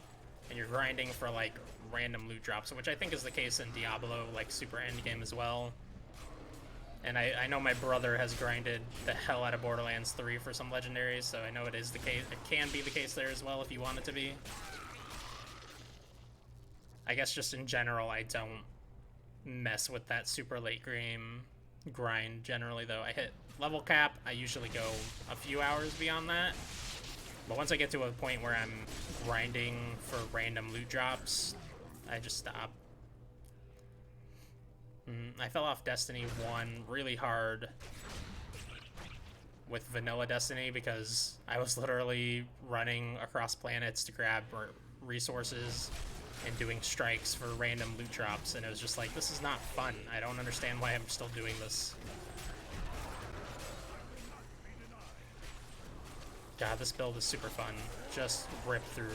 [SPEAKER 1] and you're grinding for like random loot drops, which I think is the case in Diablo, like super endgame as well. And I know my brother has grinded the hell out of Borderlands 3 for some legendaries, so I know it is the case. It can be the case there as well if you want it to be. I guess just in general, I don't mess with that super late game grind generally, though. I hit level cap, I usually go a few hours beyond that. But once I get to a point where I'm grinding for random loot drops, I just stop. I fell off Destiny 1 really hard with vanilla Destiny because I was literally running across planets to grab resources and doing strikes for random loot drops, and it was just like, this is not fun. I don't understand why I'm still doing this. God, this build is super fun. Just rip through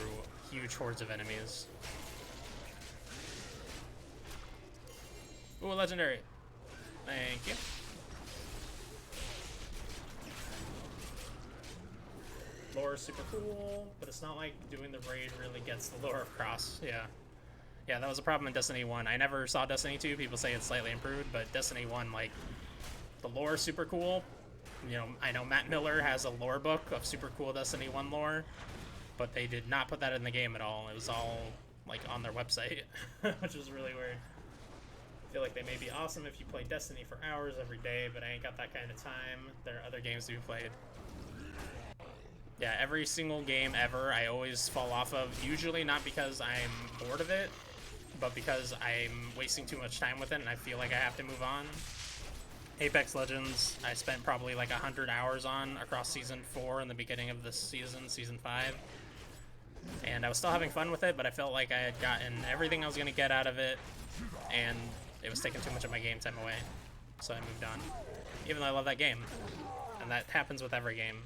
[SPEAKER 1] huge hordes of enemies. Ooh, legendary. Thank you. Lore is super cool, but it's not like doing the raid really gets the lore across. Yeah, that was a problem in Destiny 1. I never saw Destiny 2. People say it's slightly improved, but Destiny 1, like, the lore is super cool. You know, I know Matt Miller has a lore book of super cool Destiny 1 lore, but they did not put that in the game at all. It was all, like, on their website, which was really weird. I feel like they may be awesome if you play Destiny for hours every day, but I ain't got that kind of time. There are other games to be played. Yeah, every single game ever I always fall off of, usually not because I'm bored of it, but because I'm wasting too much time with it and I feel like I have to move on. Apex Legends, I spent probably like 100 hours on across Season 4 and the beginning of this season, Season 5. And I was still having fun with it, but I felt like I had gotten everything I was going to get out of it, and it was taking too much of my game time away. So I moved on. Even though I love that game. And that happens with every game.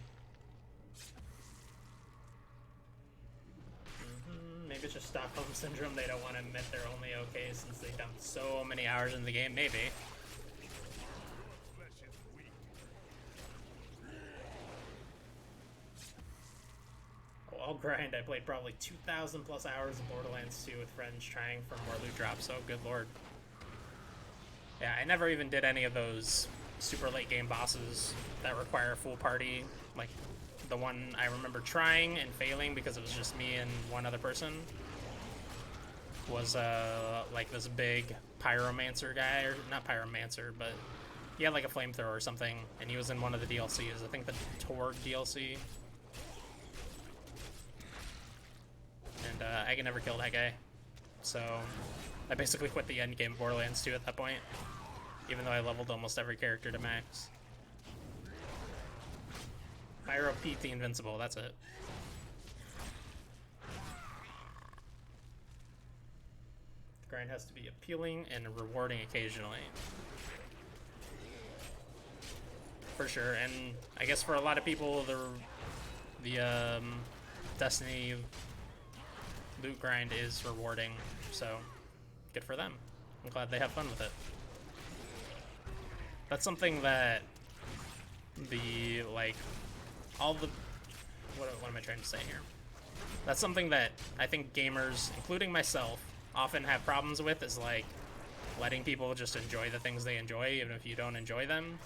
[SPEAKER 1] Maybe it's just Stockholm Syndrome. They don't want to admit they're only okay since they dumped so many hours in the game. Maybe. Oh, I'll grind. I played probably 2,000 plus hours of Borderlands 2 with friends trying for more loot drops. Oh, good lord. Yeah, I never even did any of those super late game bosses that require a full party. Like, the one I remember trying and failing because it was just me and one other person was like this big pyromancer guy, or not pyromancer, but he had like a flamethrower or something, and he was in one of the DLCs. I think the Torg DLC. And I can never kill that guy, so I basically quit the end game of Borderlands 2 at that point, even though I leveled almost every character to max. Pyro Pete the Invincible, that's it. The grind has to be appealing and rewarding occasionally. For sure, and I guess for a lot of people, the Destiny loot grind is rewarding, so good for them. I'm glad they have fun with it. That's something that the, like, all the... What am I trying to say here? That's something that I think gamers, including myself, often have problems with, is, like, letting people just enjoy the things they enjoy, even if you don't enjoy them.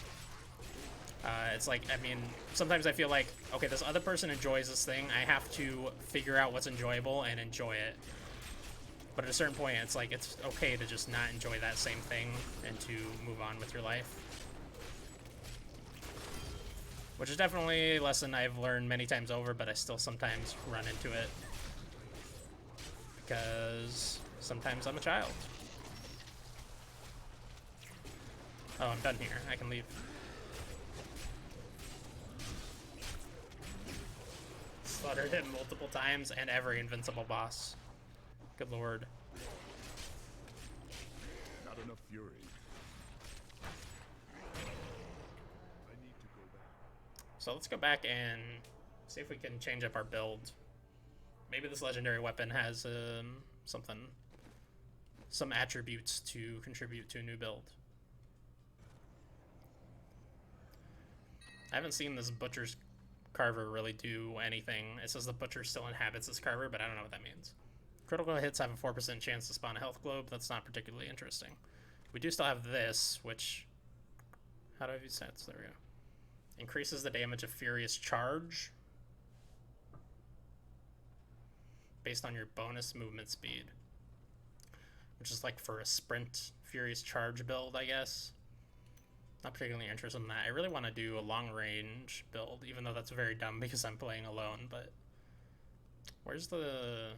[SPEAKER 1] It's like, I mean, sometimes I feel like, okay, this other person enjoys this thing, I have to figure out what's enjoyable and enjoy it. But at a certain point, it's like, it's okay to just not enjoy that same thing and to move on with your life. Which is definitely a lesson I've learned many times over, but I still sometimes run into it. Because sometimes I'm a child. Oh, I'm done here. I can leave. Slaughtered him multiple times and every invincible boss. Good lord.
[SPEAKER 3] Not enough fury. I need to go back.
[SPEAKER 1] So let's go back and see if we can change up our build. Maybe this legendary weapon has some attributes to contribute to a new build. I haven't seen this Butcher's Carver really do anything. It says the Butcher still inhabits this Carver, but I don't know what that means. Critical hits have a 4% chance to spawn a health globe. That's not particularly interesting. We do still have this, which... How do I use sets? There we go. Increases the damage of Furious Charge based on your bonus movement speed. Which is like for a sprint Furious Charge build, I guess. Not particularly interested in that. I really want to do a long range build, even though that's very dumb because I'm playing alone, but... Where's the...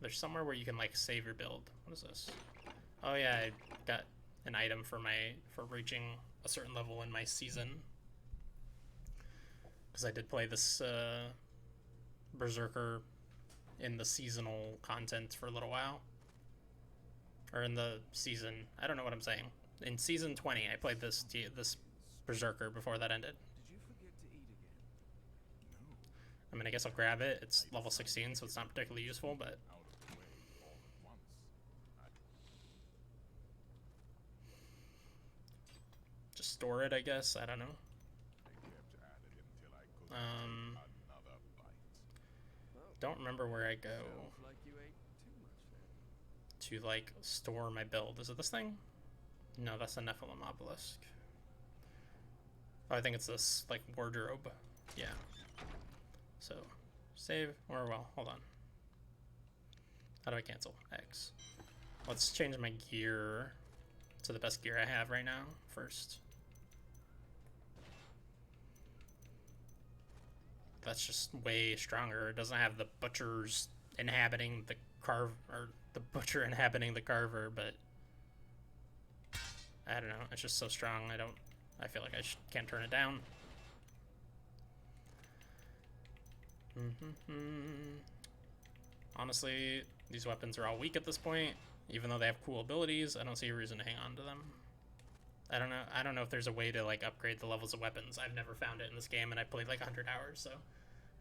[SPEAKER 1] There's somewhere where you can, like, save your build. What is this? Oh yeah, I got an item for reaching a certain level in my season. Because I did play this Berserker in the seasonal content for a little while. Or in the season, I don't know what I'm saying. In season 20, I played this Berserker before that ended.
[SPEAKER 2] Did you forget to eat again?
[SPEAKER 3] No.
[SPEAKER 1] I mean, I guess I'll grab it. It's level 16, so it's not particularly useful, but...
[SPEAKER 3] Out of the way all at once.
[SPEAKER 1] Just store it, I guess. I don't know.
[SPEAKER 3] I kept at it until I could another bite.
[SPEAKER 1] Don't remember where I go
[SPEAKER 2] Sounds like you ate too much then.
[SPEAKER 1] to, like, store my build. Is it this thing? No, that's a Nephilim obelisk. Oh, I think it's this, like, wardrobe. Yeah. So, save, or, well, hold on. How do I cancel? X. Let's change my gear to the best gear I have right now first. That's just way stronger. It doesn't have the butchers inhabiting the the butcher inhabiting the carver, but I don't know. It's just so strong. I feel like I can't turn it down. Honestly, these weapons are all weak at this point. Even though they have cool abilities, I don't see a reason to hang on to them. I don't know if there's a way to, like, upgrade the levels of weapons. I've never found it in this game, and I played like 100 hours, so.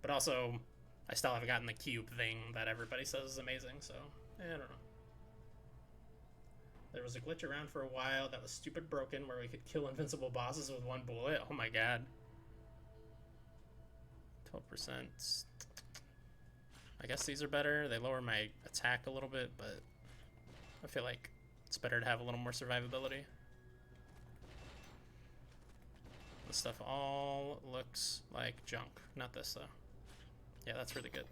[SPEAKER 1] But also, I still haven't gotten the cube thing that everybody says is amazing, so I don't know. There was a glitch around for a while that was stupid broken where we could kill invincible bosses with one bullet. Oh my god. 12%. I guess these are better. They lower my attack a little bit, but I feel like it's better to have a little more survivability. This stuff all looks like junk. Not this, though. Yeah, that's really good.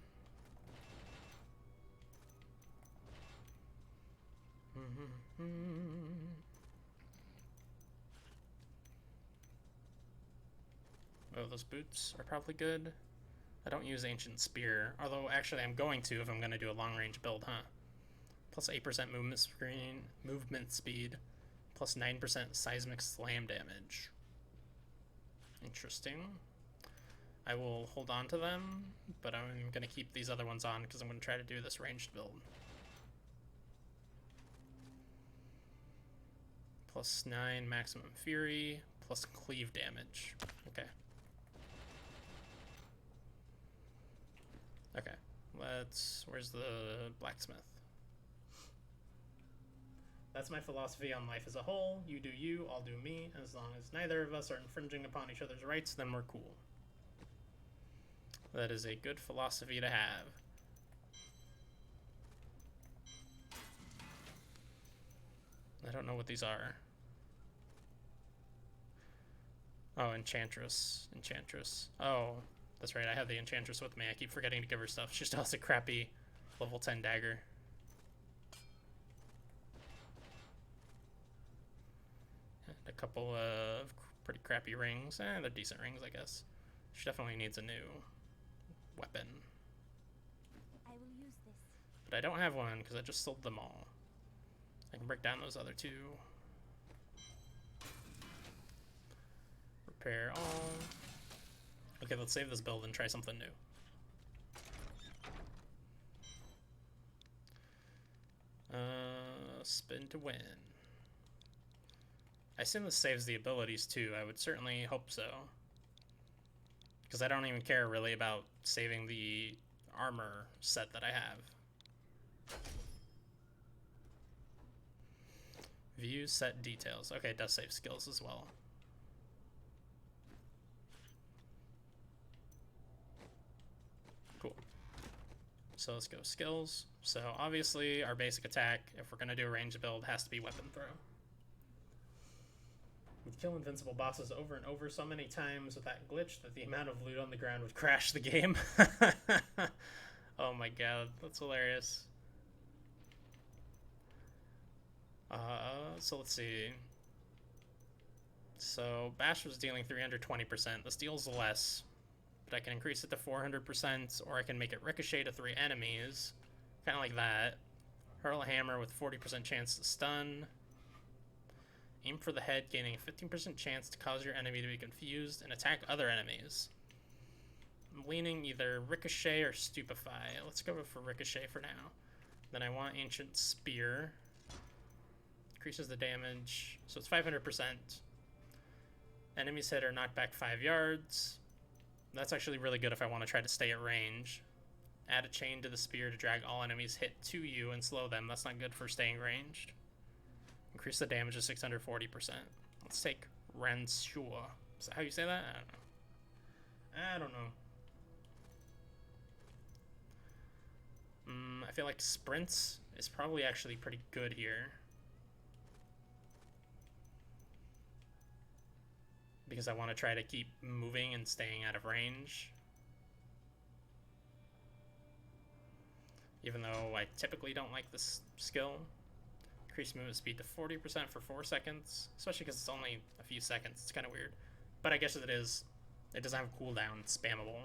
[SPEAKER 1] Oh, those boots are probably good. I don't use Ancient Spear, although actually I'm going to if I'm going to do a long-range build, huh? Plus 8% movement speed, plus 9% seismic slam damage. Interesting. I will hold on to them, but I'm going to keep these other ones on because I'm going to try to do this ranged build. Plus 9 maximum fury, plus cleave damage. Okay. Okay, Where's the blacksmith? That's my philosophy on life as a whole. You do you, I'll do me. As long as neither of us are infringing upon each other's rights, then we're cool. That is a good philosophy to have. I don't know what these are. Oh, Enchantress. Enchantress. Oh, that's right. I have the Enchantress with me. I keep forgetting to give her stuff. She still has a crappy level 10 dagger. And a couple of pretty crappy rings. They're decent rings, I guess. She definitely needs a new weapon.
[SPEAKER 4] I will use this.
[SPEAKER 1] But I don't have one because I just sold them all. I can break down those other two. Repair all. Okay, let's save this build and try something new. Spin to win. I assume this saves the abilities too. I would certainly hope so. Because I don't even care really about saving the armor set that I have. View set details. Okay, it does save skills as well. Cool. So let's go skills. So obviously our basic attack, if we're going to do a ranged build, has to be weapon throw. We'd kill invincible bosses over and over so many times with that glitch that the amount of loot on the ground would crash the game. Oh my god, that's hilarious. So let's see. So Bash was dealing 320%. This deals less, but I can increase it to 400%, or I can make it ricochet to 3 enemies. Kind of like that. Hurl a hammer with 40% chance to stun. Aim for the head, gaining a 15% chance to cause your enemy to be confused and attack other enemies. I'm leaning either Ricochet or Stupefy. Let's go for Ricochet for now. Then I want Ancient Spear. Increases the damage, so it's 500%. Enemies hit are knocked back 5 yards. That's actually really good if I want to try to stay at range. Add a chain to the spear to drag all enemies hit to you and slow them. That's not good for staying ranged. Increase the damage to 640%. Let's take Ransua. Is that how you say that? I don't know. I feel like sprints is probably actually pretty good here. Because I want to try to keep moving and staying out of range. Even though I typically don't like this skill. Increase movement speed to 40% for 4 seconds. Especially because it's only a few seconds. It's kind of weird. But I guess it is. It doesn't have a cooldown. It's spammable.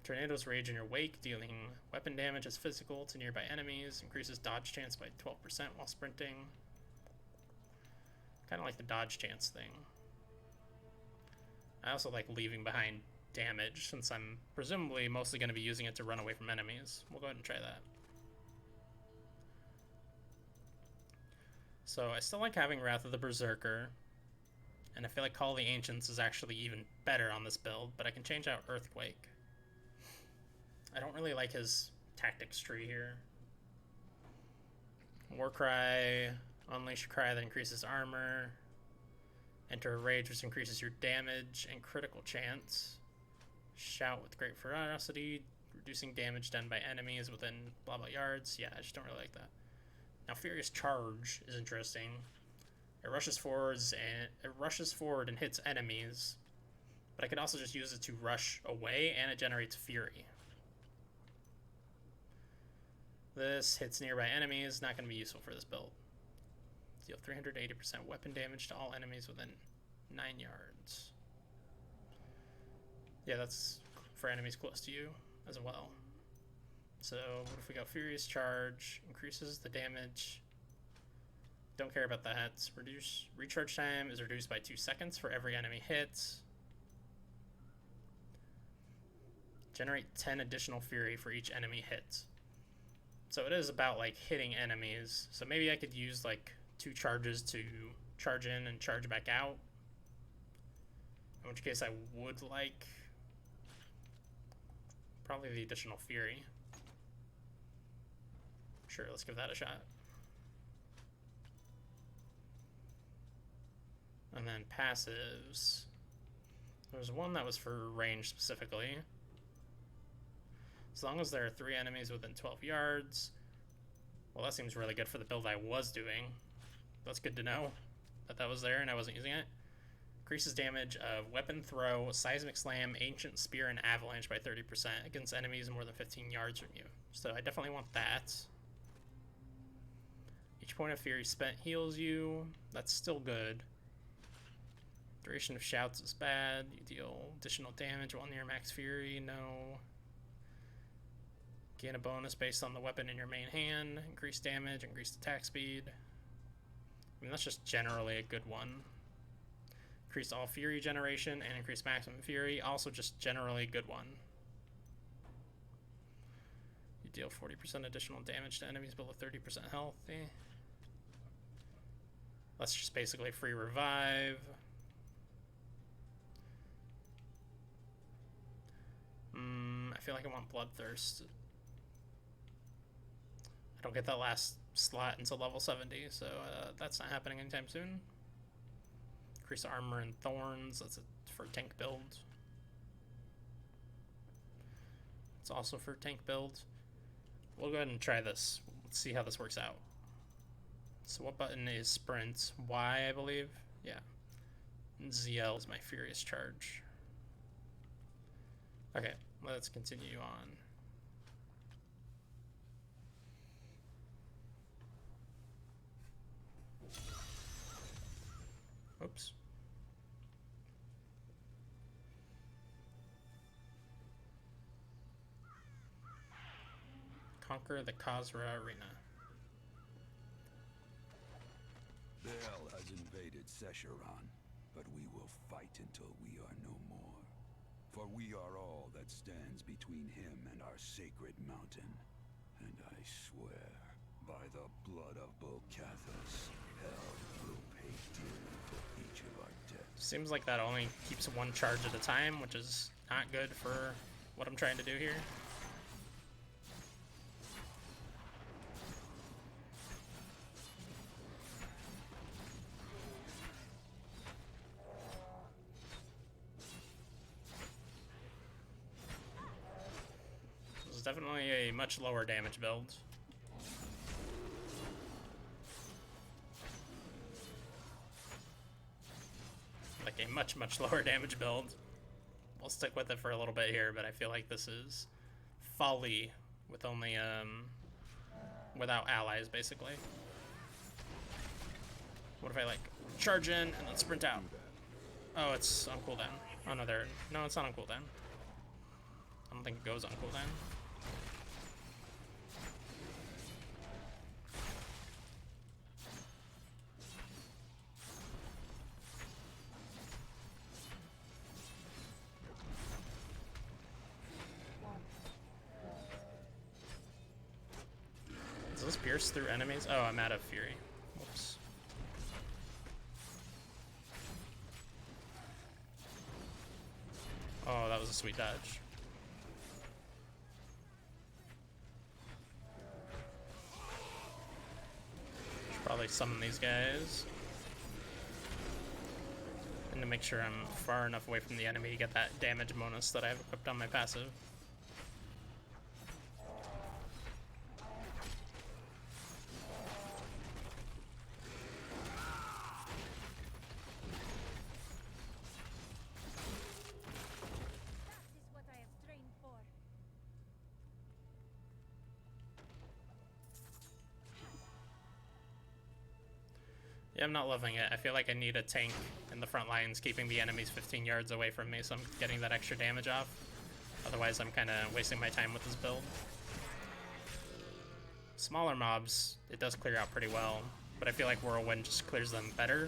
[SPEAKER 1] Tornadoes rage in your wake, dealing weapon damage as physical to nearby enemies. Increases dodge chance by 12% while sprinting. Kind of like the dodge chance thing. I also like leaving behind damage, since I'm presumably mostly going to be using it to run away from enemies. We'll go ahead and try that. So I still like having Wrath of the Berserker, and I feel like Call of the Ancients is actually even better on this build, but I can change out Earthquake. I don't really like his tactics tree here. Warcry, unleash a cry that increases armor. Enter a rage, which increases your damage and critical chance. Shout with great ferocity, reducing damage done by enemies within blah blah yards. Yeah, I just don't really like that. Now Furious Charge is interesting. It rushes forward and hits enemies, but I could also just use it to rush away, and it generates fury. This hits nearby enemies, not going to be useful for this build. Deal 380% weapon damage to all enemies within 9 yards. Yeah, that's for enemies close to you as well. So what if we go Furious Charge, increases the damage. Don't care about that. Recharge time is reduced by 2 seconds for every enemy hit. Generate 10 additional fury for each enemy hit. So it is about like hitting enemies. So maybe I could use like 2 charges to charge in and charge back out. In which case I would like Probably the additional Fury. Sure, let's give that a shot. And then passives. There was one that was for range specifically. As long as there are 3 enemies within 12 yards. Well, that seems really good for the build I was doing. That's good to know that that was there and I wasn't using it. Increases damage of weapon throw, seismic slam, ancient spear, and avalanche by 30% against enemies more than 15 yards from you. So I definitely want that. Each point of fury spent heals you. That's still good. Duration of shouts is bad. You deal additional damage while near max fury. No. Gain a bonus based on the weapon in your main hand. Increased damage, increased attack speed. I mean, that's just generally a good one. Increased all fury generation and increased maximum fury. Also just generally a good one. You deal 40% additional damage to enemies below 30% health. That's just basically free revive. I feel like I want Bloodthirst. I don't get that last slot until level 70, so that's not happening anytime soon. Increase armor and thorns. That's for tank build. It's also for tank build. We'll go ahead and try this. Let's see how this works out. So what button is sprint? Y, I believe. Yeah. And ZL is my furious charge. Okay, let's continue on. Oops. Conquer the Khazra Arena.
[SPEAKER 5] Baal has invaded Sescheron, but we will fight until we are no more. For we are all that stands between him and our sacred mountain. And I swear, by the blood of Bolcathus, hell will pay dearly for each of our deaths.
[SPEAKER 1] Seems like that only keeps one charge at a time, which is not good for what I'm trying to do here. This is definitely a much lower damage build. Like a much lower damage build. We'll stick with it for a little bit here, but I feel like this is folly with only without allies basically. What if I like charge in and then sprint out? Oh, it's on cooldown. Oh no, no, it's not on cooldown. I don't think it goes on cooldown. Does this pierce through enemies? Oh, I'm out of fury. Whoops. Oh, that was a sweet dodge. Should probably summon these guys. And to make sure I'm far enough away from the enemy to get that damage bonus that I have equipped on my passive. Yeah, I'm not loving it. I feel like I need a tank in the front lines keeping the enemies 15 yards away from me so I'm getting that extra damage off. Otherwise I'm kind of wasting my time with this build. Smaller mobs, it does clear out pretty well, but I feel like Whirlwind just clears them better.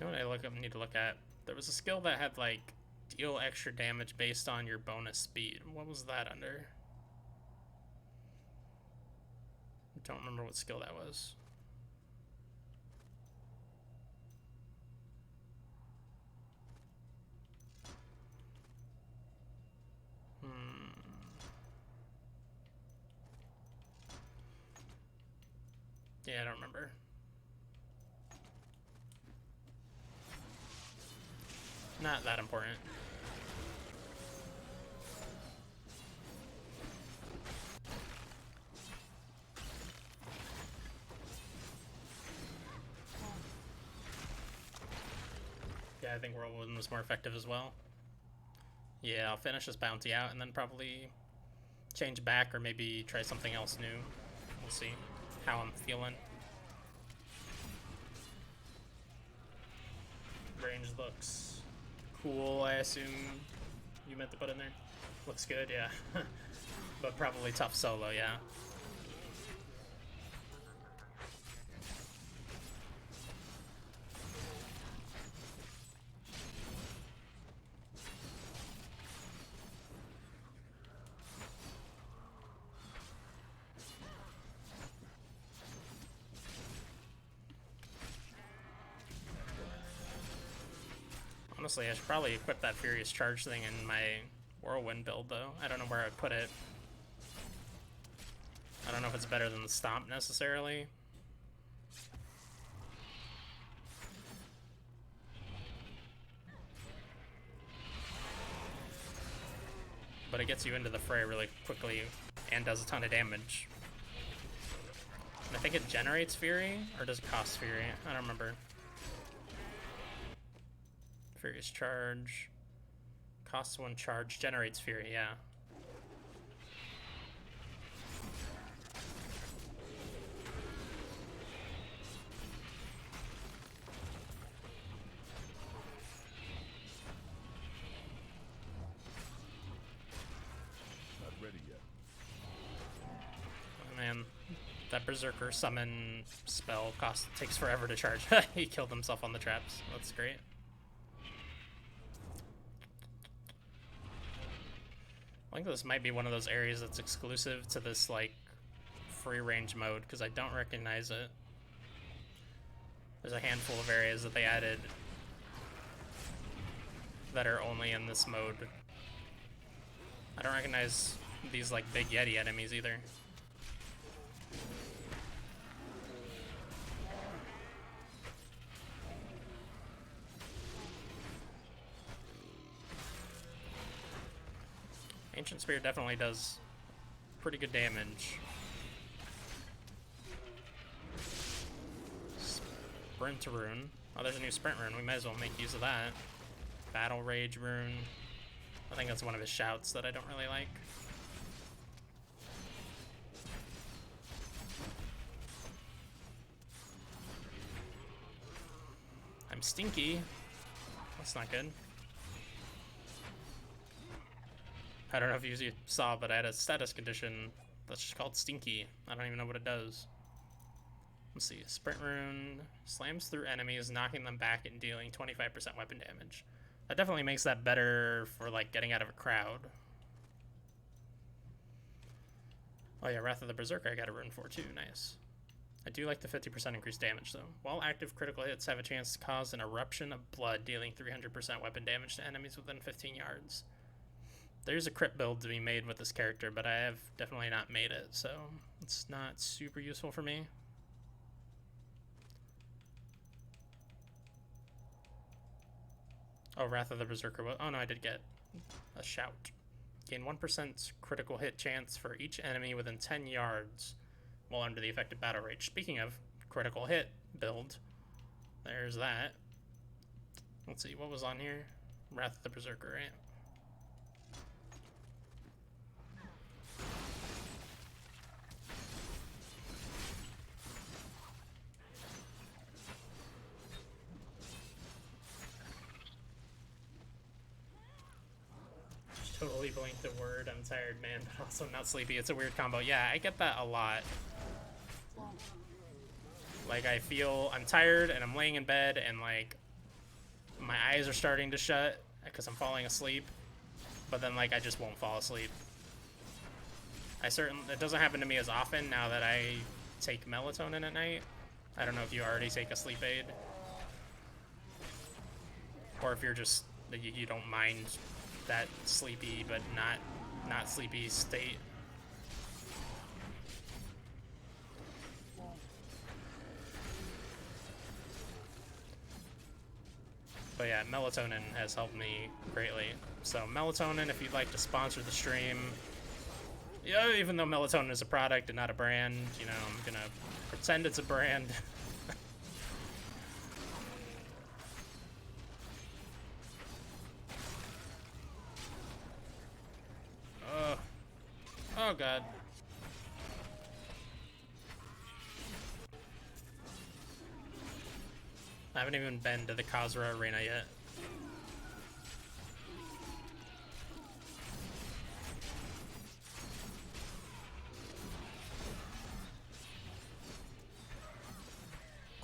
[SPEAKER 1] You know what need to look at? There was a skill that had like deal extra damage based on your bonus speed. What was that under? I don't remember what skill that was. Yeah, I don't remember. Not that important. Yeah, I think Whirlwind was more effective as well. Yeah, I'll finish this bounty out and then probably change back or maybe try something else new. We'll see how I'm feeling. Range looks cool, I assume you meant to put in there. Looks good, yeah. But probably tough solo, yeah. Honestly, I should probably equip that Furious Charge thing in my Whirlwind build, though. I don't know where I'd put it. I don't know if it's better than the Stomp, necessarily. But it gets you into the fray really quickly and does a ton of damage. And I think it generates Fury, or does it cost Fury? I don't remember. Furious Charge. Costs 1 charge, generates Fury, yeah.
[SPEAKER 3] Not ready yet.
[SPEAKER 1] Oh, man. That Berserker summon spell takes forever to charge. He killed himself on the traps. That's great. I think this might be one of those areas that's exclusive to this, like, free range mode, because I don't recognize it. There's a handful of areas that they added that are only in this mode. I don't recognize these, like, big Yeti enemies either. Ancient Spear definitely does pretty good damage. Sprint rune. Oh, there's a new sprint rune. We might as well make use of that. Battle Rage rune. I think that's one of his shouts that I don't really like. I'm stinky. That's not good. I don't know if you saw, but I had a status condition that's just called Stinky. I don't even know what it does. Let's see. Sprint rune slams through enemies, knocking them back and dealing 25% weapon damage. That definitely makes that better for, like, getting out of a crowd. Oh yeah, Wrath of the Berserker I got a rune for too. Nice. I do like the 50% increased damage though. While active, critical hits have a chance to cause an eruption of blood, dealing 300% weapon damage to enemies within 15 yards. There's a crit build to be made with this character, but I have definitely not made it, so it's not super useful for me. Oh, Wrath of the Berserker. Oh no, I did get a shout. Gain 1% critical hit chance for each enemy within 10 yards while under the effective battle rage. Speaking of critical hit build, there's that. Let's see, what was on here? Wrath of the Berserker, right? Totally blinked the word. I'm tired, man, but also not sleepy. It's a weird combo. Yeah, I get that a lot. Like, I feel I'm tired and I'm laying in bed and, like, my eyes are starting to shut because I'm falling asleep, but then like I just won't fall asleep. It doesn't happen to me as often now that I take melatonin at night. I don't know if you already take a sleep aid, or if you're just you don't mind that sleepy but not sleepy state. But yeah, melatonin has helped me greatly. So melatonin, if you'd like to sponsor the stream, yeah, even though melatonin is a product and not a brand, you know, I'm gonna pretend it's a brand. Oh god. I haven't even been to the Khazra arena yet.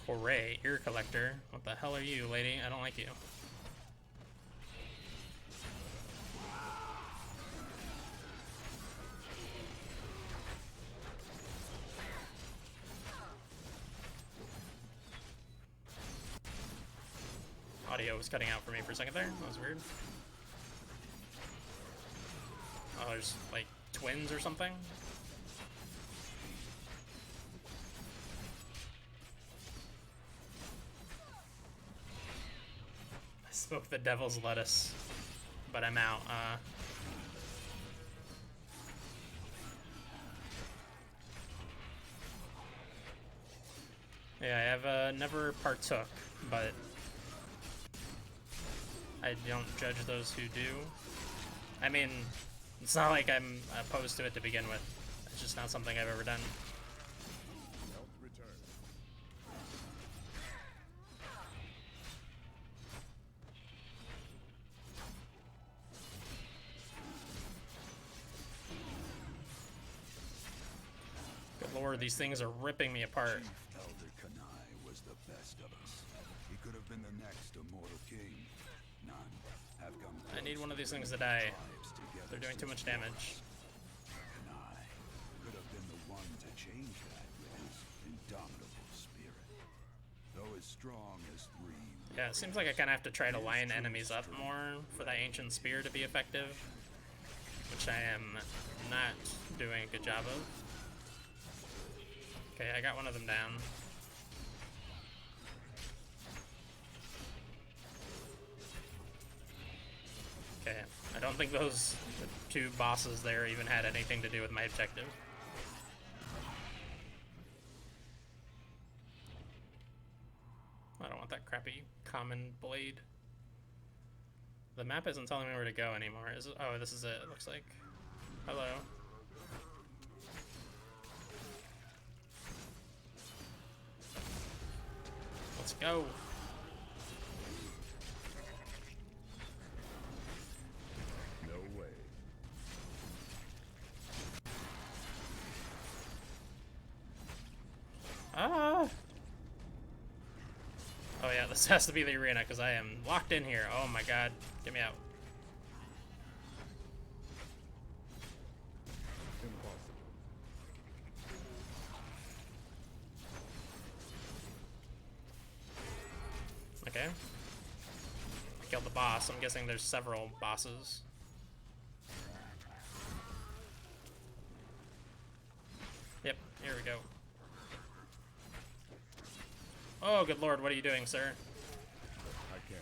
[SPEAKER 1] Corey, ear collector. What the hell are you, lady? I don't like you. Audio was cutting out for me for a second there. That was weird. Oh, there's like twins or something. I smoked the devil's lettuce, but I'm out. Yeah, I have never partook, but I don't judge those who do. I mean, it's not like I'm opposed to it to begin with. It's just not something I've ever done.
[SPEAKER 3] Health return.
[SPEAKER 1] Good lord, these things are ripping me apart.
[SPEAKER 5] Chief Elder Kanai was the best of us. He could have been the next immortal king. None have come
[SPEAKER 1] I need one of these things to
[SPEAKER 5] close
[SPEAKER 1] die.
[SPEAKER 5] tribes together
[SPEAKER 1] They're doing too much
[SPEAKER 5] since
[SPEAKER 1] damage.
[SPEAKER 5] Kanai could have been the one to change that with his indomitable spirit. Though as strong as three.
[SPEAKER 1] Yeah, it seems like I kind of have to try to line enemies up more for that ancient spear to be effective, which I am not doing a good job of. Okay, I got one of them down. Okay, I don't think those two bosses there even had anything to do with my objective. I don't want that crappy common blade. The map isn't telling me where to go anymore. Is it? Oh, this is it, it looks like. Hello. Let's go.
[SPEAKER 3] No way.
[SPEAKER 1] Ah! Oh yeah, this has to be the arena because I am locked in here. Oh my god. Get me out.
[SPEAKER 3] Impossible.
[SPEAKER 1] Okay. I killed the boss. I'm guessing there's several bosses. Yep, here we go. Oh, good lord, what are you doing, sir?
[SPEAKER 3] I can't.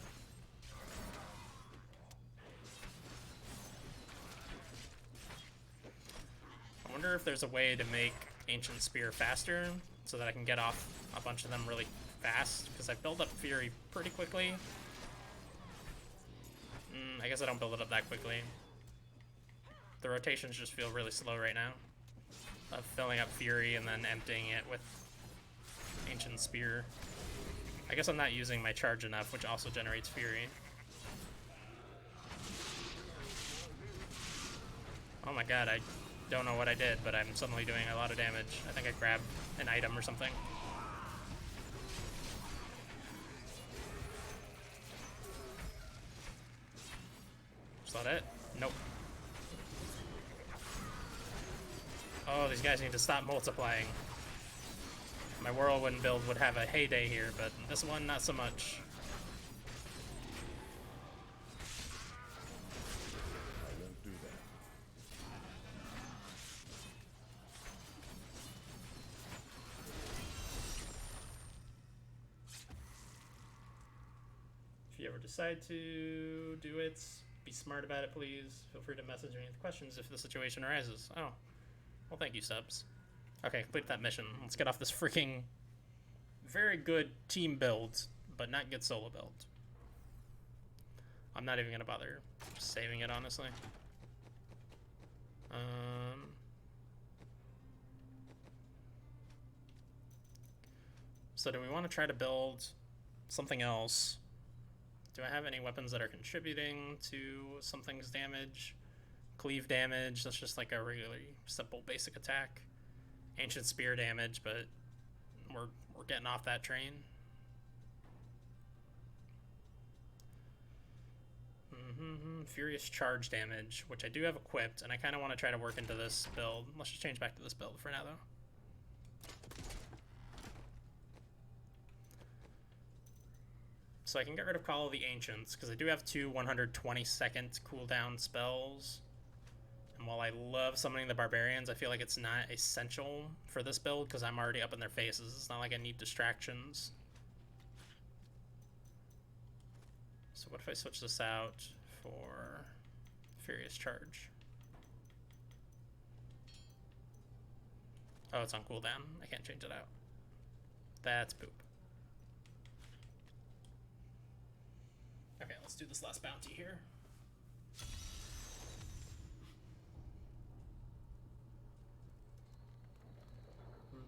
[SPEAKER 1] I wonder if there's a way to make Ancient Spear faster so that I can get off a bunch of them really fast, because I build up Fury pretty quickly. I guess I don't build it up that quickly. The rotations just feel really slow right now. Of filling up Fury and then emptying it with Ancient Spear. I guess I'm not using my charge enough, which also generates Fury. Oh my god, I don't know what I did, but I'm suddenly doing a lot of damage. I think I grabbed an item or something. that it? Nope. Oh, these guys need to stop multiplying. My whirlwind build would have a heyday here, but this one, not so much.
[SPEAKER 3] I won't do that.
[SPEAKER 1] If you ever decide to do it, be smart about it, please. Feel free to message me with questions if the situation arises. Oh. Well, thank you, subs. Okay, complete that mission. Let's get off this freaking very good team build, but not good solo build. I'm not even gonna bother saving it, honestly. So do we want to try to build something else? Do I have any weapons that are contributing to something's damage? Cleave damage, that's just like a really simple basic attack. Ancient spear damage, but we're getting off that train. Furious charge damage, which I do have equipped, and I kind of want to try to work into this build. Let's just change back to this build for now, though. So I can get rid of Call of the Ancients, because I do have 2 120-second cooldown spells. And while I love summoning the Barbarians, I feel like it's not essential for this build, because I'm already up in their faces. It's not like I need distractions. So what if I switch this out for Furious Charge? Oh, it's on cooldown. I can't change it out. That's poop. Okay, let's do this last bounty here.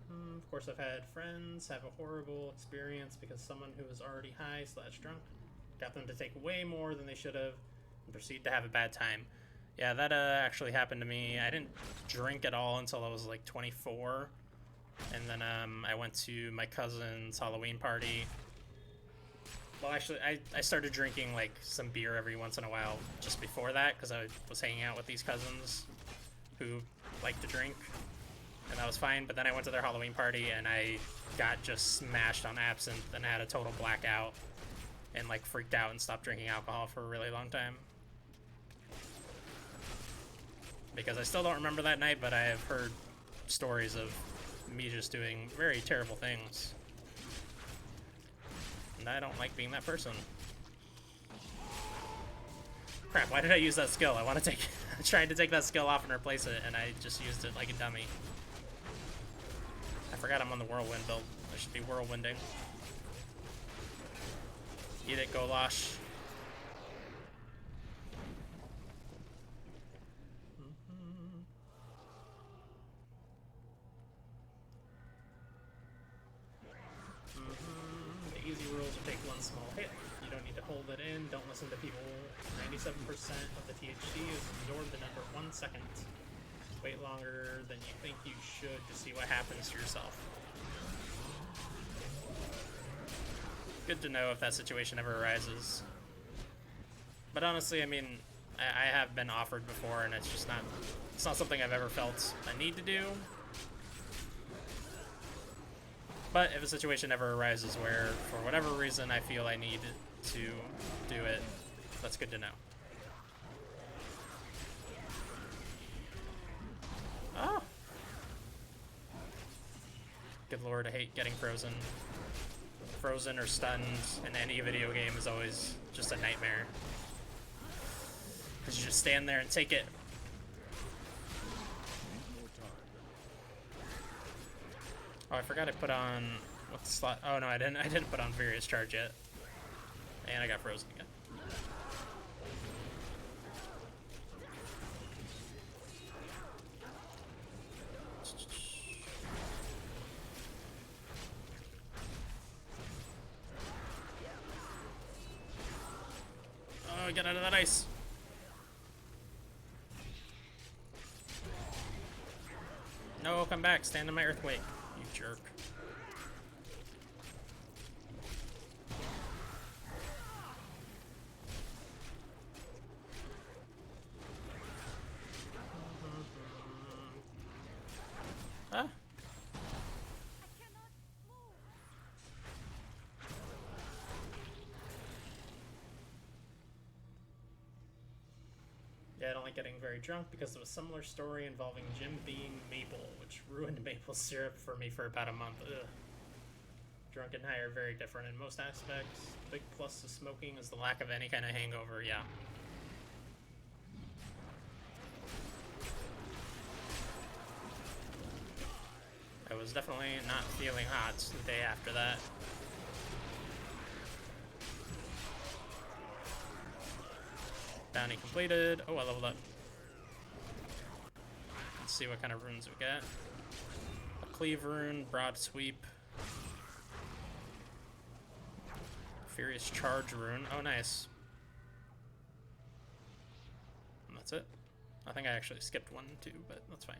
[SPEAKER 1] Of course, I've had friends have a horrible experience because someone who was already high/drunk got them to take way more than they should have and proceed to have a bad time. Yeah, that actually happened to me. I didn't drink at all until I was like 24. And then I went to my cousin's Halloween party. Well, actually, I started drinking like some beer every once in a while just before that because I was hanging out with these cousins who like to drink. And that was fine, but then I went to their Halloween party and I got just smashed on absinthe and had a total blackout and like freaked out and stopped drinking alcohol for a really long time. Because I still don't remember that night, but I have heard stories of me just doing very terrible things. And I don't like being that person. Crap, why did I use that skill? I want to take I tried to take that skill off and replace it, and I just used it like a dummy. I forgot I'm on the whirlwind build. I should be whirlwinding. Eat it, Golosh. The easy rules are take one small hit. You don't need to hold it in. Don't listen to people. 97% of the THC is absorbed in under 1 second. Wait longer than you think you should to see what happens to yourself. Good to know if that situation ever arises. But honestly, I mean, I have been offered before, and it's just it's not something I've ever felt a need to do. But if a situation ever arises where, for whatever reason, I feel I need to do it, that's good to know. Oh! Good lord, I hate getting frozen. Frozen or stunned in any video game is always just a nightmare. Because you just stand there and take it. Oh, I forgot I put on... what slot? Oh no, I didn't put on Furious Charge yet. And I got frozen again. Oh, get out of that ice. No, come back. Stand in my earthquake, you jerk. Okay, I don't like getting very drunk because of a similar story involving Jim being maple, which ruined maple syrup for me for about a month. Ugh. Drunk and high are very different in most aspects. Big plus to smoking is the lack of any kind of hangover, yeah. I was definitely not feeling hot the day after that. Bounty completed. Oh, I leveled up. Let's see what kind of runes we get. A cleave rune, broad sweep. Furious charge rune. Oh, nice. And that's it. I think I actually skipped one too, but that's fine.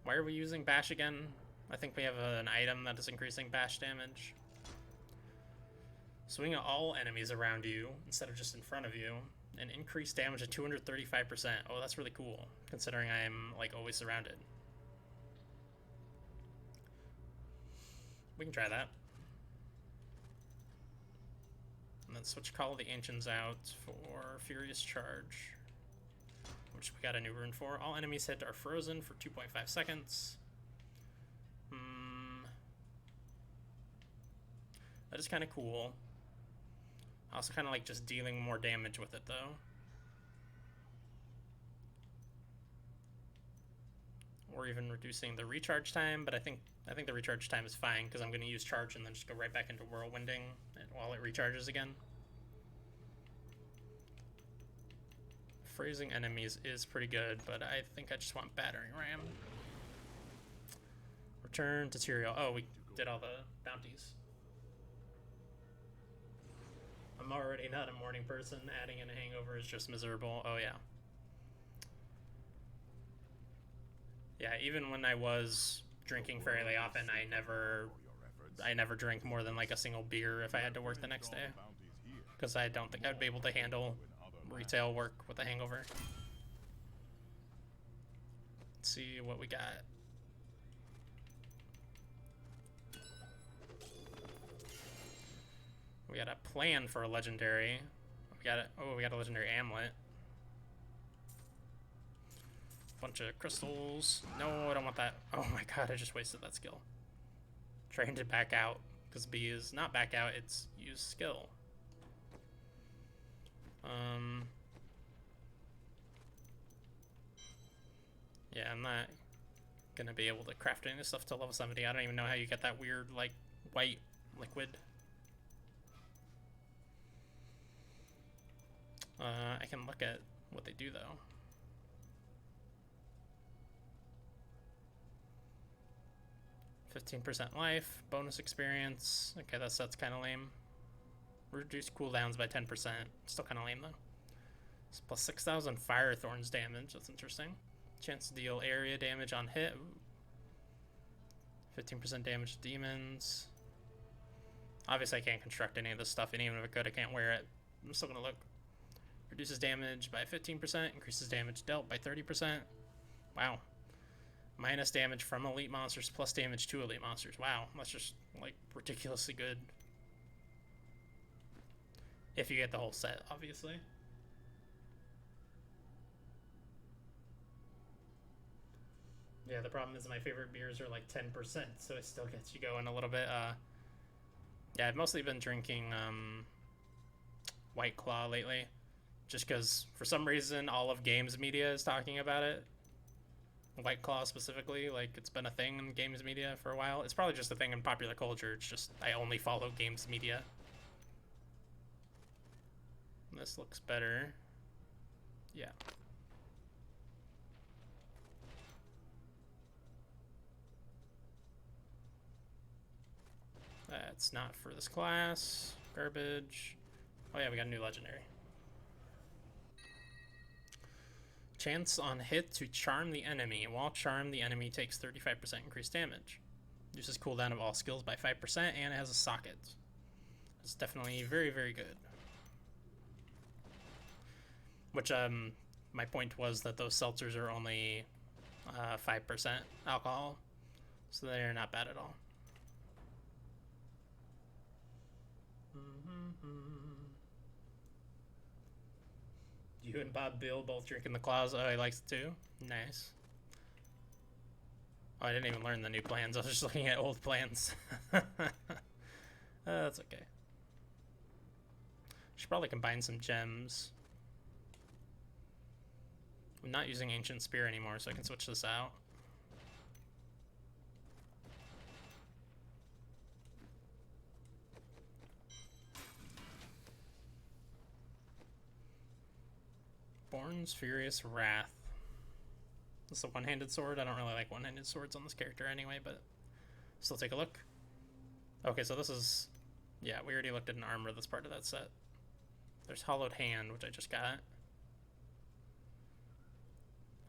[SPEAKER 1] Why are we using bash again? I think we have an item that is increasing bash damage. Swing at all enemies around you instead of just in front of you, and increase damage at 235%. Oh, that's really cool, considering I'm like always surrounded. We can try that. And then switch Call of the Ancients out for Furious Charge, which we got a new rune for. All enemies hit are frozen for 2.5 seconds. That is kind of cool. I also kind of like just dealing more damage with it, though. Or even reducing the recharge time, but I think the recharge time is fine because I'm going to use charge and then just go right back into whirlwinding while it recharges again. Phrasing enemies is pretty good, but I think I just want battering ram. Return to Tyrael. Oh, we did all the bounties. I'm already not a morning person. Adding in a hangover is just miserable. Oh, yeah. Yeah, even when I was drinking fairly often, I never drank more than like a single beer if I had to work the next day. Because I don't think I'd be able to handle retail work with a hangover. Let's see what we got. We got a plan for a legendary. We got a legendary amulet. Bunch of crystals. No, I don't want that. Oh my god, I just wasted that skill. Trying to back out, because B is not back out, it's use skill. Yeah, I'm not gonna be able to craft any of this stuff till level 70. I don't even know how you get that weird, like, white liquid. I can look at what they do, though. %15 life, bonus experience. Okay, that's kind of lame. Reduce cooldowns by 10%. Still kind of lame, though. It's plus 6,000 fire thorns damage. That's interesting. Chance to deal area damage on hit. 15% damage to demons. Obviously, I can't construct any of this stuff, and even if I could, I can't wear it. I'm still gonna look. Reduces damage by 15%. Increases damage dealt by 30%. Wow. Minus damage from elite monsters, plus damage to elite monsters. Wow, that's just, like, ridiculously good. If you get the whole set, obviously. Yeah, the problem is my favorite beers are like 10%, so it still gets you going a little bit. Yeah, I've mostly been drinking White Claw lately, just because for some reason all of games media is talking about it. White Claw specifically, like it's been a thing in games media for a while. It's probably just a thing in popular culture. It's just I only follow games media. This looks better. Yeah. That's not for this class. Garbage. Oh yeah, we got a new legendary. Chance on hit to charm the enemy. While charmed, the enemy takes 35% increased damage. Reduces cooldown of all skills by 5%, and it has a socket. It's definitely very, very good. Which, my point was that those seltzers are only 5% alcohol, so they're not bad at all. You and Bob Bill both drinking the claws. Oh, he likes it too. Nice. Oh, I didn't even learn the new plans. I was just looking at old plans. That's okay. Should probably combine some gems. I'm not using Ancient Spear anymore, so I can switch this out. Born's Furious Wrath. This is a one-handed sword. I don't really like one-handed swords on this character anyway, but still take a look. Okay, so this is... Yeah, we already looked at an armor that's part of that set. There's Hollowed Hand, which I just got.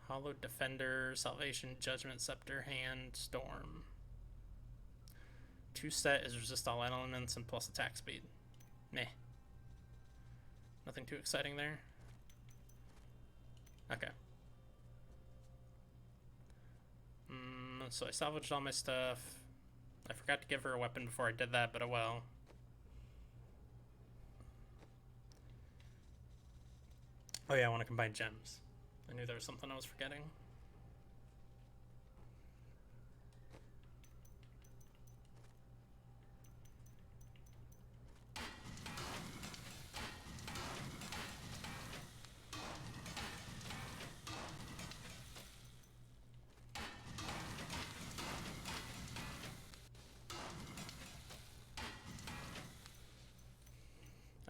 [SPEAKER 1] Hollowed Defender, Salvation, Judgment, Scepter, Hand, Storm. 2 set is resist all elements and plus attack speed. Meh. Nothing too exciting there. Okay. So I salvaged all my stuff. I forgot to give her a weapon before I did that, but oh well. Oh yeah, I want to combine gems. I knew there was something I was forgetting.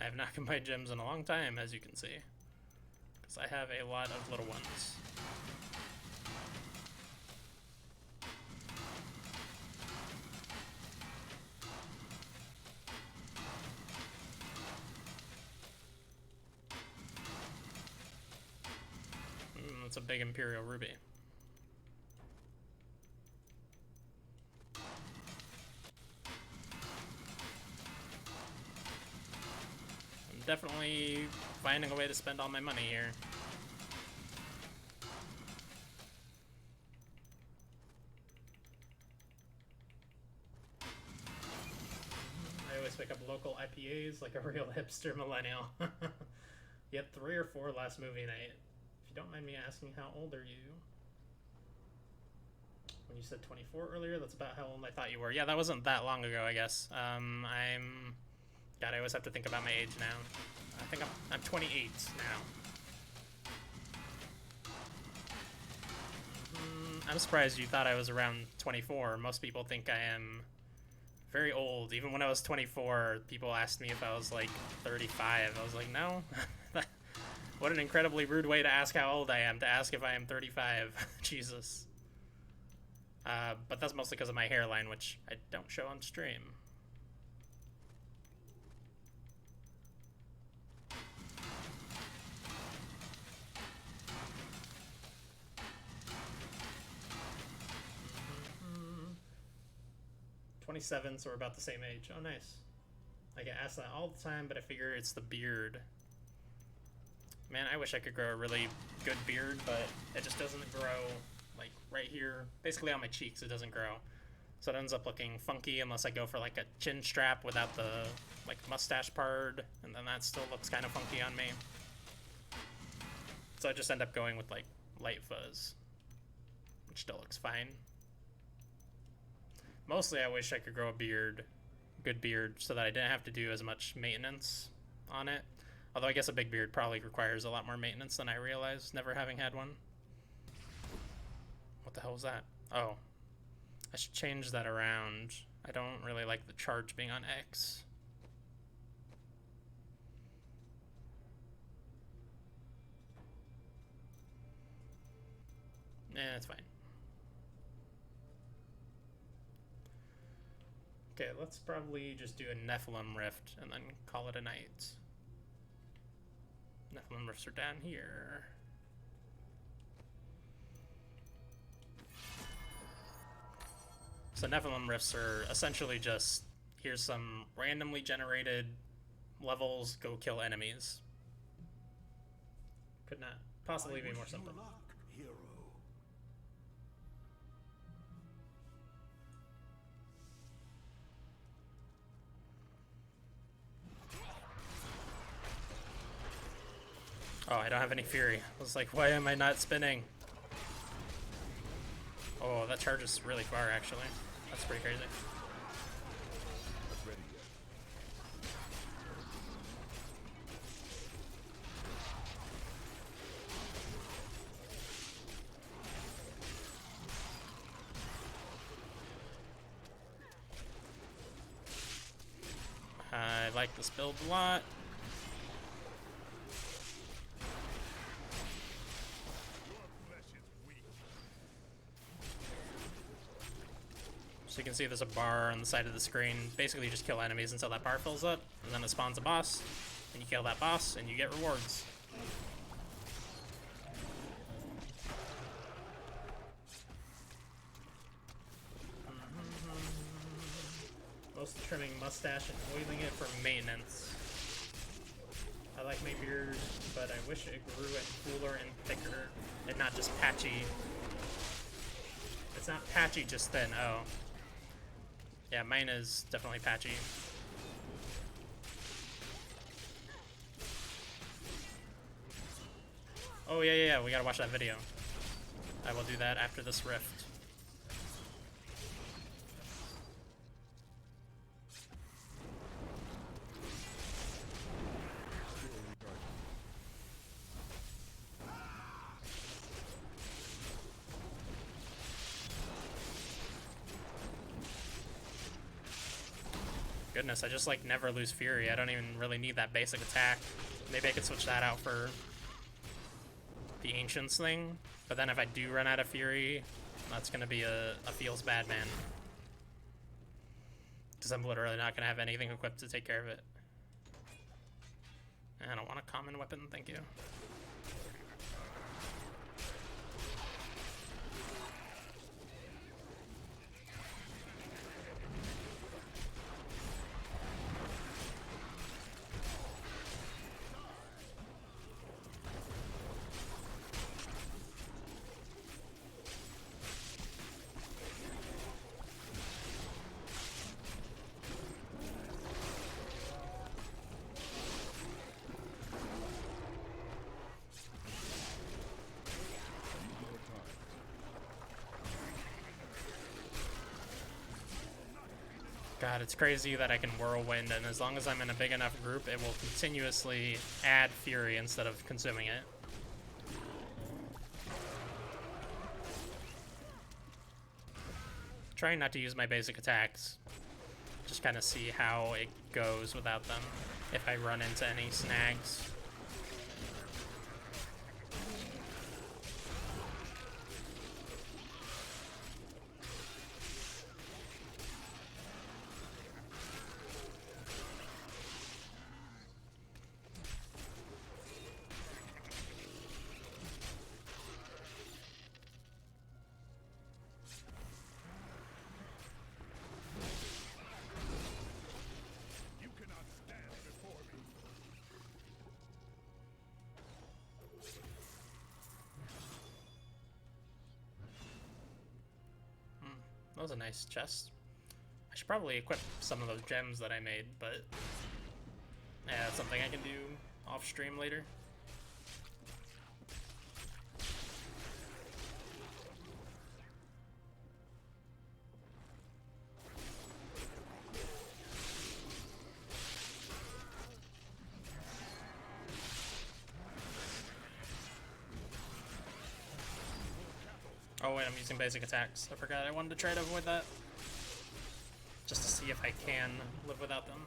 [SPEAKER 1] I have not combined gems in a long time, as you can see. Because I have a lot of little ones. That's a big Imperial Ruby. I'm definitely finding a way to spend all my money here. I always pick up local IPAs like a real hipster millennial. You had 3 or 4 last movie night. If you don't mind me asking, how old are you? When you said 24 earlier, that's about how old I thought you were. Yeah, that wasn't that long ago, I guess. God, I always have to think about my age now. I think I'm 28 now. I'm surprised you thought I was around 24. Most people think I am very old. Even when I was 24, people asked me if I was like 35. I was like, no. What an incredibly rude way to ask how old I am, to ask if I am 35. Jesus. But that's mostly because of my hairline, which I don't show on stream. Mm-hmm. 27, so we're about the same age. Oh, nice. I get asked that all the time, but I figure it's the beard. Man, I wish I could grow a really good beard, but it just doesn't grow, like, right here. Basically on my cheeks, it doesn't grow. So it ends up looking funky unless I go for, like, a chin strap without the, like, mustache part, and then that still looks kind of funky on me. So I just end up going with, like, light fuzz, which still looks fine. Mostly I wish I could grow a beard, good beard, so that I didn't have to do as much maintenance on it. Although I guess a big beard probably requires a lot more maintenance than I realized, never having had one. What the hell was that? Oh. I should change that around. I don't really like the charge being on X. It's fine. Okay, let's probably just do a Nephilim Rift and then call it a night. Nephilim Rifts are down here. So Nephilim Rifts are essentially just, here's some randomly generated levels, go kill enemies. Could not possibly be more simple. Oh, I don't have any fury. I was like, why am I not spinning? Oh, that charges really far, actually. That's pretty crazy.
[SPEAKER 3] Not ready yet.
[SPEAKER 1] I like this build a lot. So you can see there's a bar on the side of the screen. Basically, you just kill enemies until that bar fills up, and then it spawns a boss, and you kill that boss, and you get rewards. Mostly trimming mustache and oiling it for maintenance. I like my beard, but I wish it grew and cooler and thicker, and not just patchy. It's not patchy, just thin. Oh. Yeah, mine is definitely patchy. Oh, yeah, we gotta watch that video. I will do that after this rift. Goodness, I just like never lose fury. I don't even really need that basic attack. Maybe I could switch that out for the ancients thing. But then if I do run out of fury, that's gonna be a feels bad man. Because I'm literally not gonna have anything equipped to take care of it. I don't want a common weapon, thank you. God, it's crazy that I can whirlwind, and as long as I'm in a big enough group, it will continuously add fury instead of consuming it. Trying not to use my basic attacks. Just kind of see how it goes without them, if I run into any snags. That was a nice chest. I should probably equip some of those gems that I made, but yeah, that's something I can do off stream later. Oh wait, I'm using basic attacks. I forgot I wanted to try to avoid that. Just to see if I can live without them.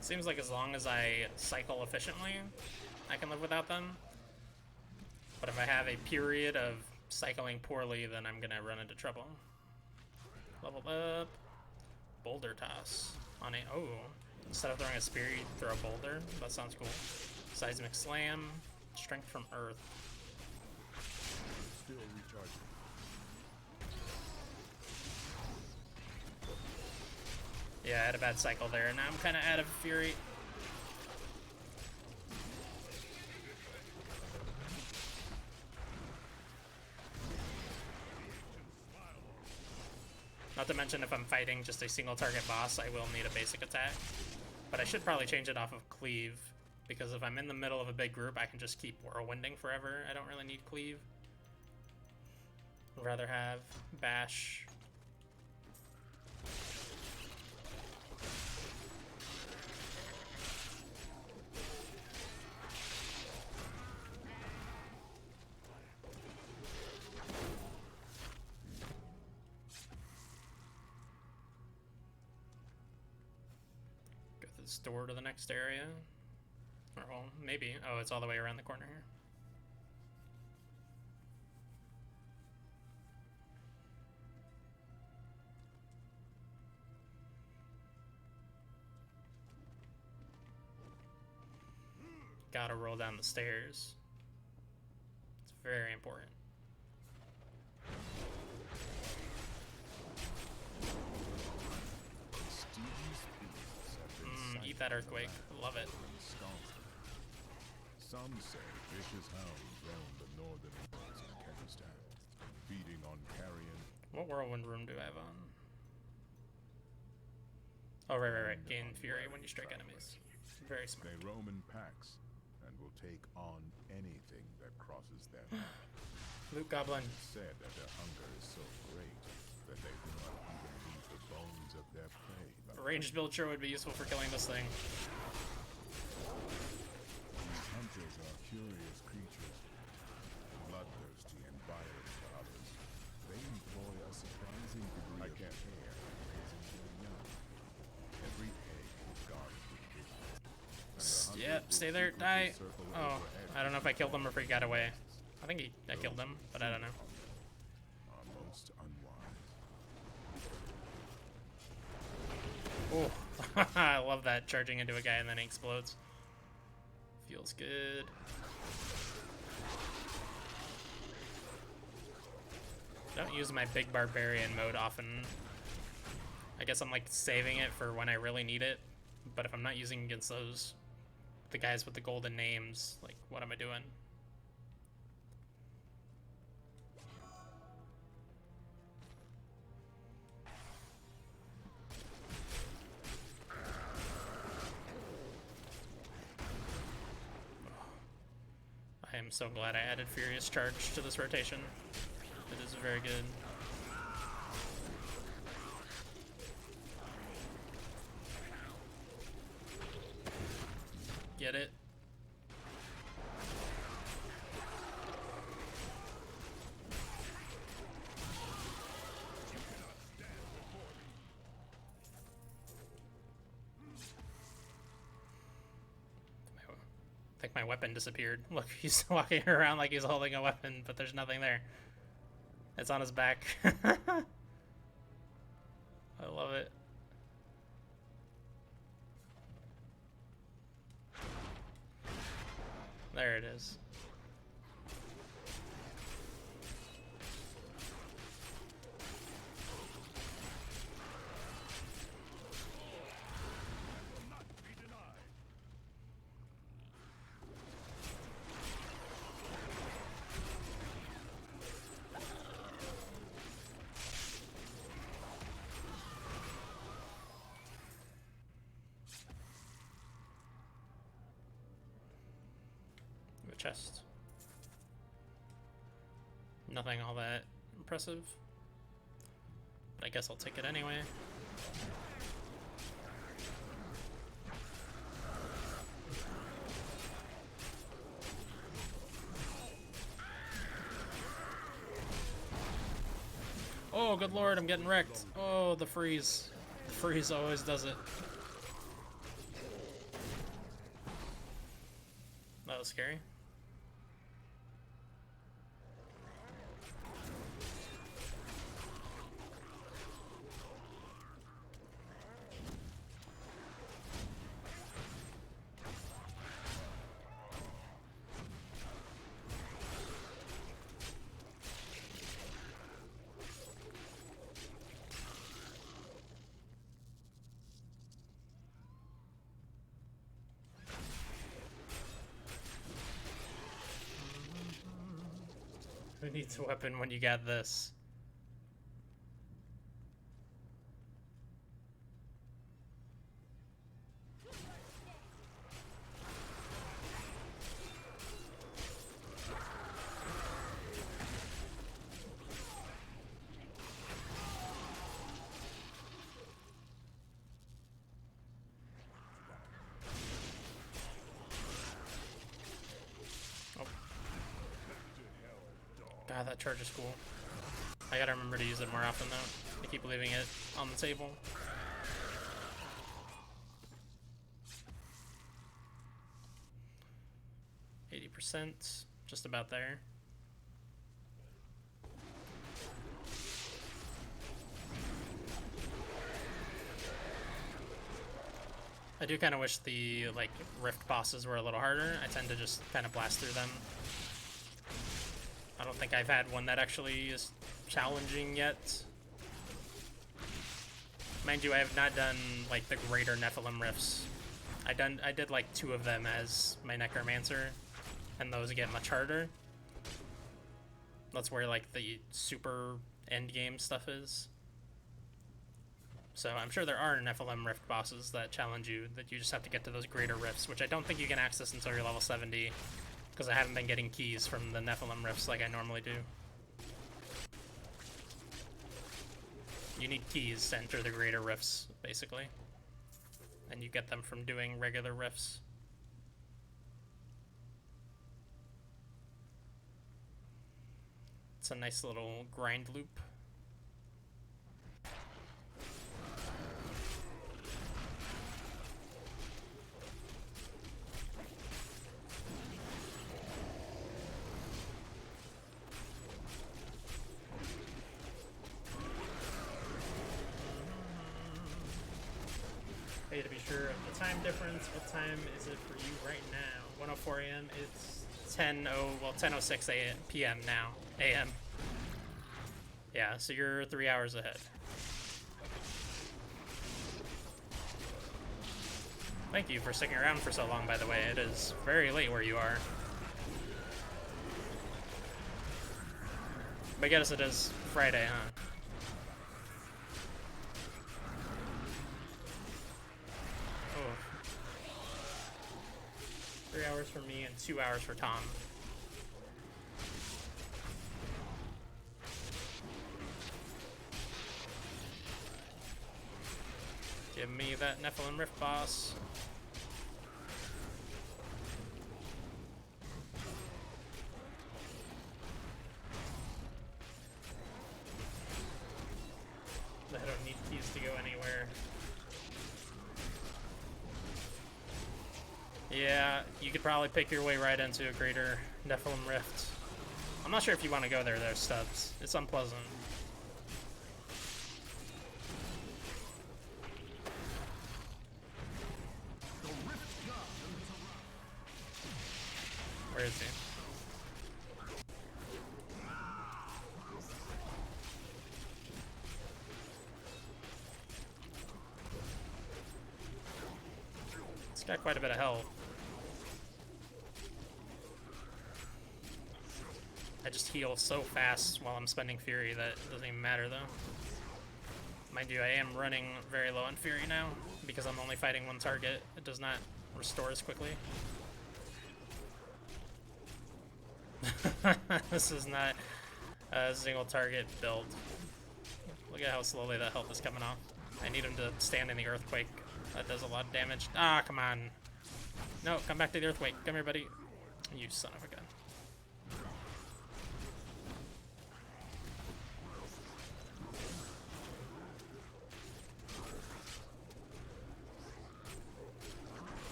[SPEAKER 1] Seems like as long as I cycle efficiently, I can live without them. But if I have a period of cycling poorly, then I'm gonna run into trouble. Level up. Boulder toss. On a instead of throwing a spear, you throw a boulder. That sounds cool. Seismic slam. Strength from earth.
[SPEAKER 3] Still recharging.
[SPEAKER 1] Yeah, I had a bad cycle there, and now I'm kind of out of fury. Not to mention if I'm fighting just a single target boss, I will need a basic attack. But I should probably change it off of cleave, because if I'm in the middle of a big group, I can just keep whirlwinding forever. I don't really need cleave. I'd rather have bash. Go through this door to the next area. Or, well, maybe. Oh, it's all the way around the corner here. Gotta roll down the stairs. It's very important. Eat that earthquake. Love it.
[SPEAKER 3] Some say vicious hounds roam the northern woods in Kyrgyzstan, feeding on carrion.
[SPEAKER 1] What whirlwind room do I have on? Oh, right. Gain fury when you strike enemies. Very smart.
[SPEAKER 3] They roam in packs and will take on anything that crosses their path.
[SPEAKER 1] Loot goblin.
[SPEAKER 3] It's said that their hunger is so great that they do not even leave the bones of their prey.
[SPEAKER 1] A ranged build sure would be useful for killing this thing.
[SPEAKER 3] These hunters are curious creatures, bloodthirsty and violent to others. They employ a surprising degree of care in raising their young. Every egg is guarded with vigilance.
[SPEAKER 1] Yep, stay there, die. Oh, I don't know if I killed him or if he got away. I think I killed him, but I don't know.
[SPEAKER 3] Are most unwise.
[SPEAKER 1] Oh, I love that, charging into a guy and then he explodes. Feels good. Don't use my big barbarian mode often. I guess I'm like saving it for when I really need it. But if I'm not using against the guys with the golden names, like, what am I doing? I am so glad I added Furious Charge to this rotation. It is very good. Get it? I think my weapon disappeared. Look, he's walking around like he's holding a weapon, but there's nothing there. It's on his back. I love it. There it is. Chest. Nothing all that impressive, but I guess I'll take it anyway. Oh, good lord, I'm getting wrecked. Oh, the freeze. The freeze always does it. That was scary. Who needs a weapon when you got this? Ah, that charge is cool. I gotta remember to use it more often though. I keep leaving it on the table. %, just about there. I do kind of wish the like rift bosses were a little harder. I tend to just kind of blast through them. I don't think I've had one that actually is challenging yet. Mind you, I have not done like the greater Nephilim rifts. I did like 2 of them as my Necromancer, and those get much harder. That's where like the super end game stuff is. So I'm sure there are Nephilim rift bosses that challenge you, that you just have to get to those greater rifts, which I don't think you can access until you're level 70, because I haven't been getting keys from the Nephilim rifts like I normally do. You need keys to enter the greater rifts, basically. And you get them from doing regular rifts. It's a nice little grind loop. Hey, to be sure of the time difference, what time is it for you right now? 1:04 a.m. It's 10:06 p.m. now. A.m. Yeah, so you're 3 hours ahead. Thank you for sticking around for so long, by the way. It is very late where you are. But I guess it is Friday, huh? Oh. 3 hours for me and 2 hours for Tom. Give me that Nephilim Rift boss. I don't need keys to go anywhere. Yeah, you could probably pick your way right into a greater Nephilim Rift. I'm not sure if you want to go there, Stubbs. It's unpleasant. Where is he? It's got quite a bit of health. I just heal so fast while I'm spending Fury that it doesn't even matter though. Mind you, I am running very low on Fury now because I'm only fighting one target. It does not restore as quickly. This is not a single target build. Look at how slowly that health is coming off. I need him to stand in the earthquake. That does a lot of damage. Ah, come on. No, come back to the earthquake. Come here, buddy. You son of a gun.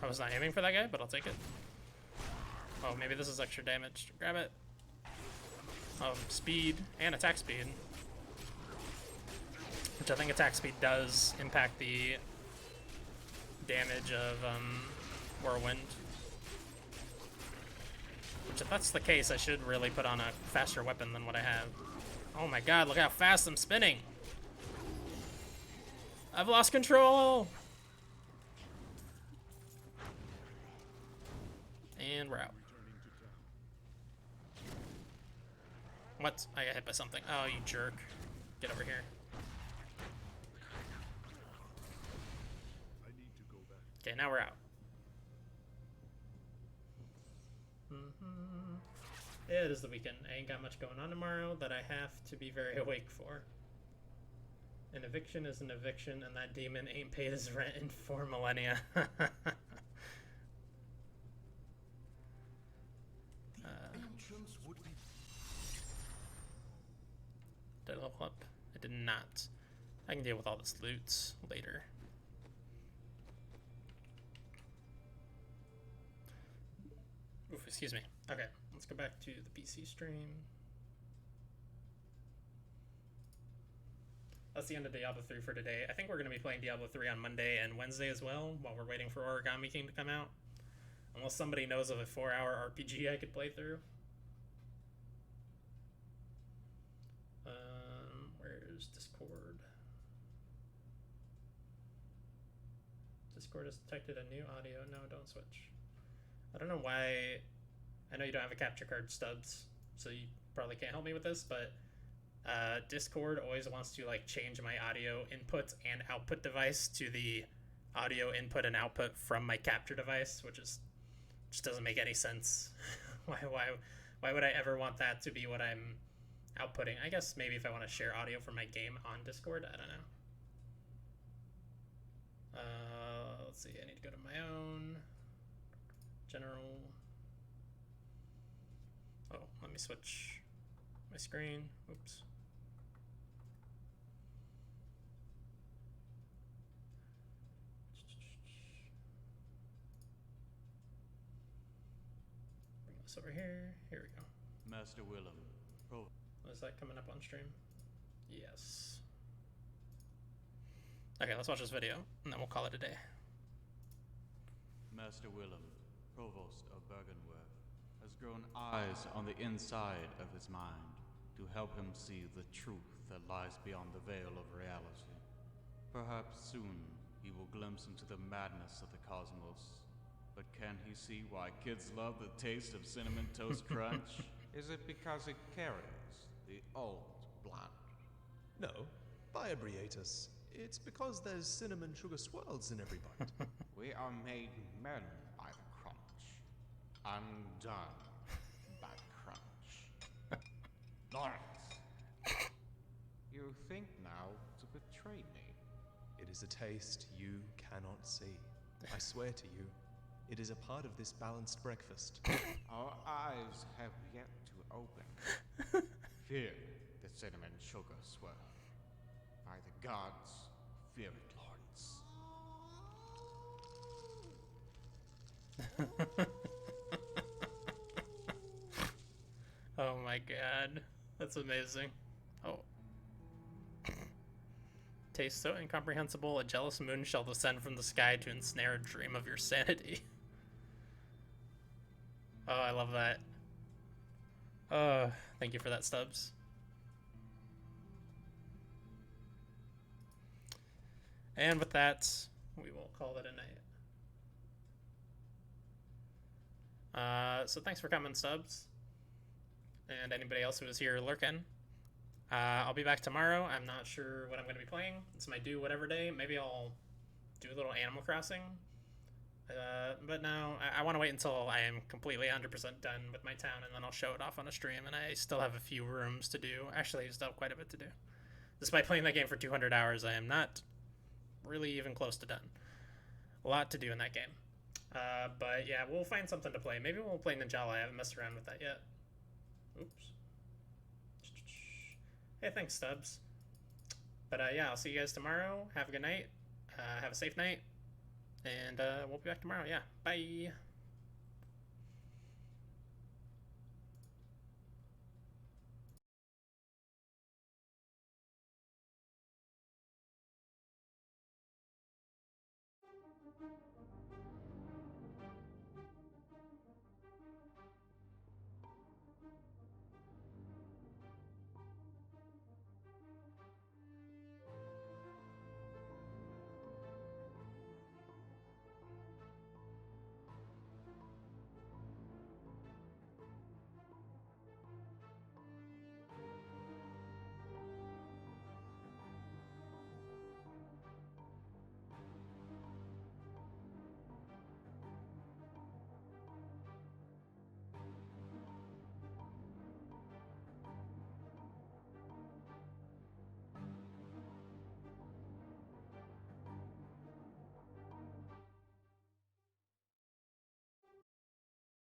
[SPEAKER 1] I was not aiming for that guy, but I'll take it. Oh, maybe this is extra damage. Grab it. Speed and attack speed. Which I think attack speed does impact the damage of Whirlwind. Which if that's the case, I should really put on a faster weapon than what I have. Oh my god, look how fast I'm spinning! I've lost control! And we're out. What? I got hit by something. Oh, you jerk. Get over here. Okay, now we're out. It is the weekend. I ain't got much going on tomorrow that I have to be very awake for. An eviction is an eviction, and that demon ain't paid his rent in 4 millennia.
[SPEAKER 2] Entrance would be.
[SPEAKER 1] Did I level up? I did not. I can deal with all this loot later. Oof, excuse me. Okay, let's go back to the PC stream. That's the end of Diablo 3 for today. I think we're going to be playing Diablo 3 on Monday and Wednesday as well, while we're waiting for Origami King to come out. Unless somebody knows of a 4-hour RPG I could play through. Where's Discord? Discord has detected a new audio. No, don't switch. I don't know why. I know you don't have a capture card, Stubbs, so you probably can't help me with this, but Discord always wants to like change my audio input and output device to the audio input and output from my capture device, which is just doesn't make any sense. why would I ever want that to be what I'm outputting? I guess maybe if I want to share audio from my game on Discord, I don't know. Let's see, I need to go to my own general. Oh, let me switch my screen. Oops. Bring this over here. Here we go.
[SPEAKER 6] Master Willem. Oh.
[SPEAKER 1] Is that coming up on stream? Yes. Okay, let's watch this video, and then we'll call it a day.
[SPEAKER 6] Master Willem, Provost of Bergenworth, has grown eyes on the inside of his mind to help him see the truth that lies beyond the veil of reality. Perhaps soon he will glimpse into the madness of the cosmos. But can he see why kids love the taste of Cinnamon Toast Crunch? Is it because it carries the old blood?
[SPEAKER 7] No, Biabriatus. It's because there's cinnamon sugar swirls in every bite.
[SPEAKER 6] We are made men by the crunch, undone by crunch. Lawrence, you think now to betray me?
[SPEAKER 7] It is a taste you cannot see. I swear to you, it is a part of this balanced breakfast.
[SPEAKER 6] Our eyes have yet to open. Fear the cinnamon sugar swirl. By the gods, fear it, Lawrence.
[SPEAKER 1] Oh my god. That's amazing. Oh. Taste so incomprehensible, a jealous moon shall descend from the sky to ensnare a dream of your sanity. Oh, I love that. Thank you for that, Stubbs. And with that, we will call it a night. So thanks for coming, Stubbs. And anybody else who was here lurking. I'll be back tomorrow. I'm not sure what I'm going to be playing. It's my do whatever day. Maybe I'll do a little Animal Crossing. But no, I want to wait until I am completely 100% done with my town, and then I'll show it off on a stream, and I still have a few rooms to do. Actually, I still have quite a bit to do. Despite playing that game for 200 hours, I am not really even close to done. A lot to do in that game. But yeah, we'll find something to play. Maybe we'll play Ninjala. I haven't messed around with that yet. Oops. Hey, thanks, Stubbs. But yeah, I'll see you guys tomorrow. Have a good night. Have a safe night. And we'll be back tomorrow. Yeah. Bye.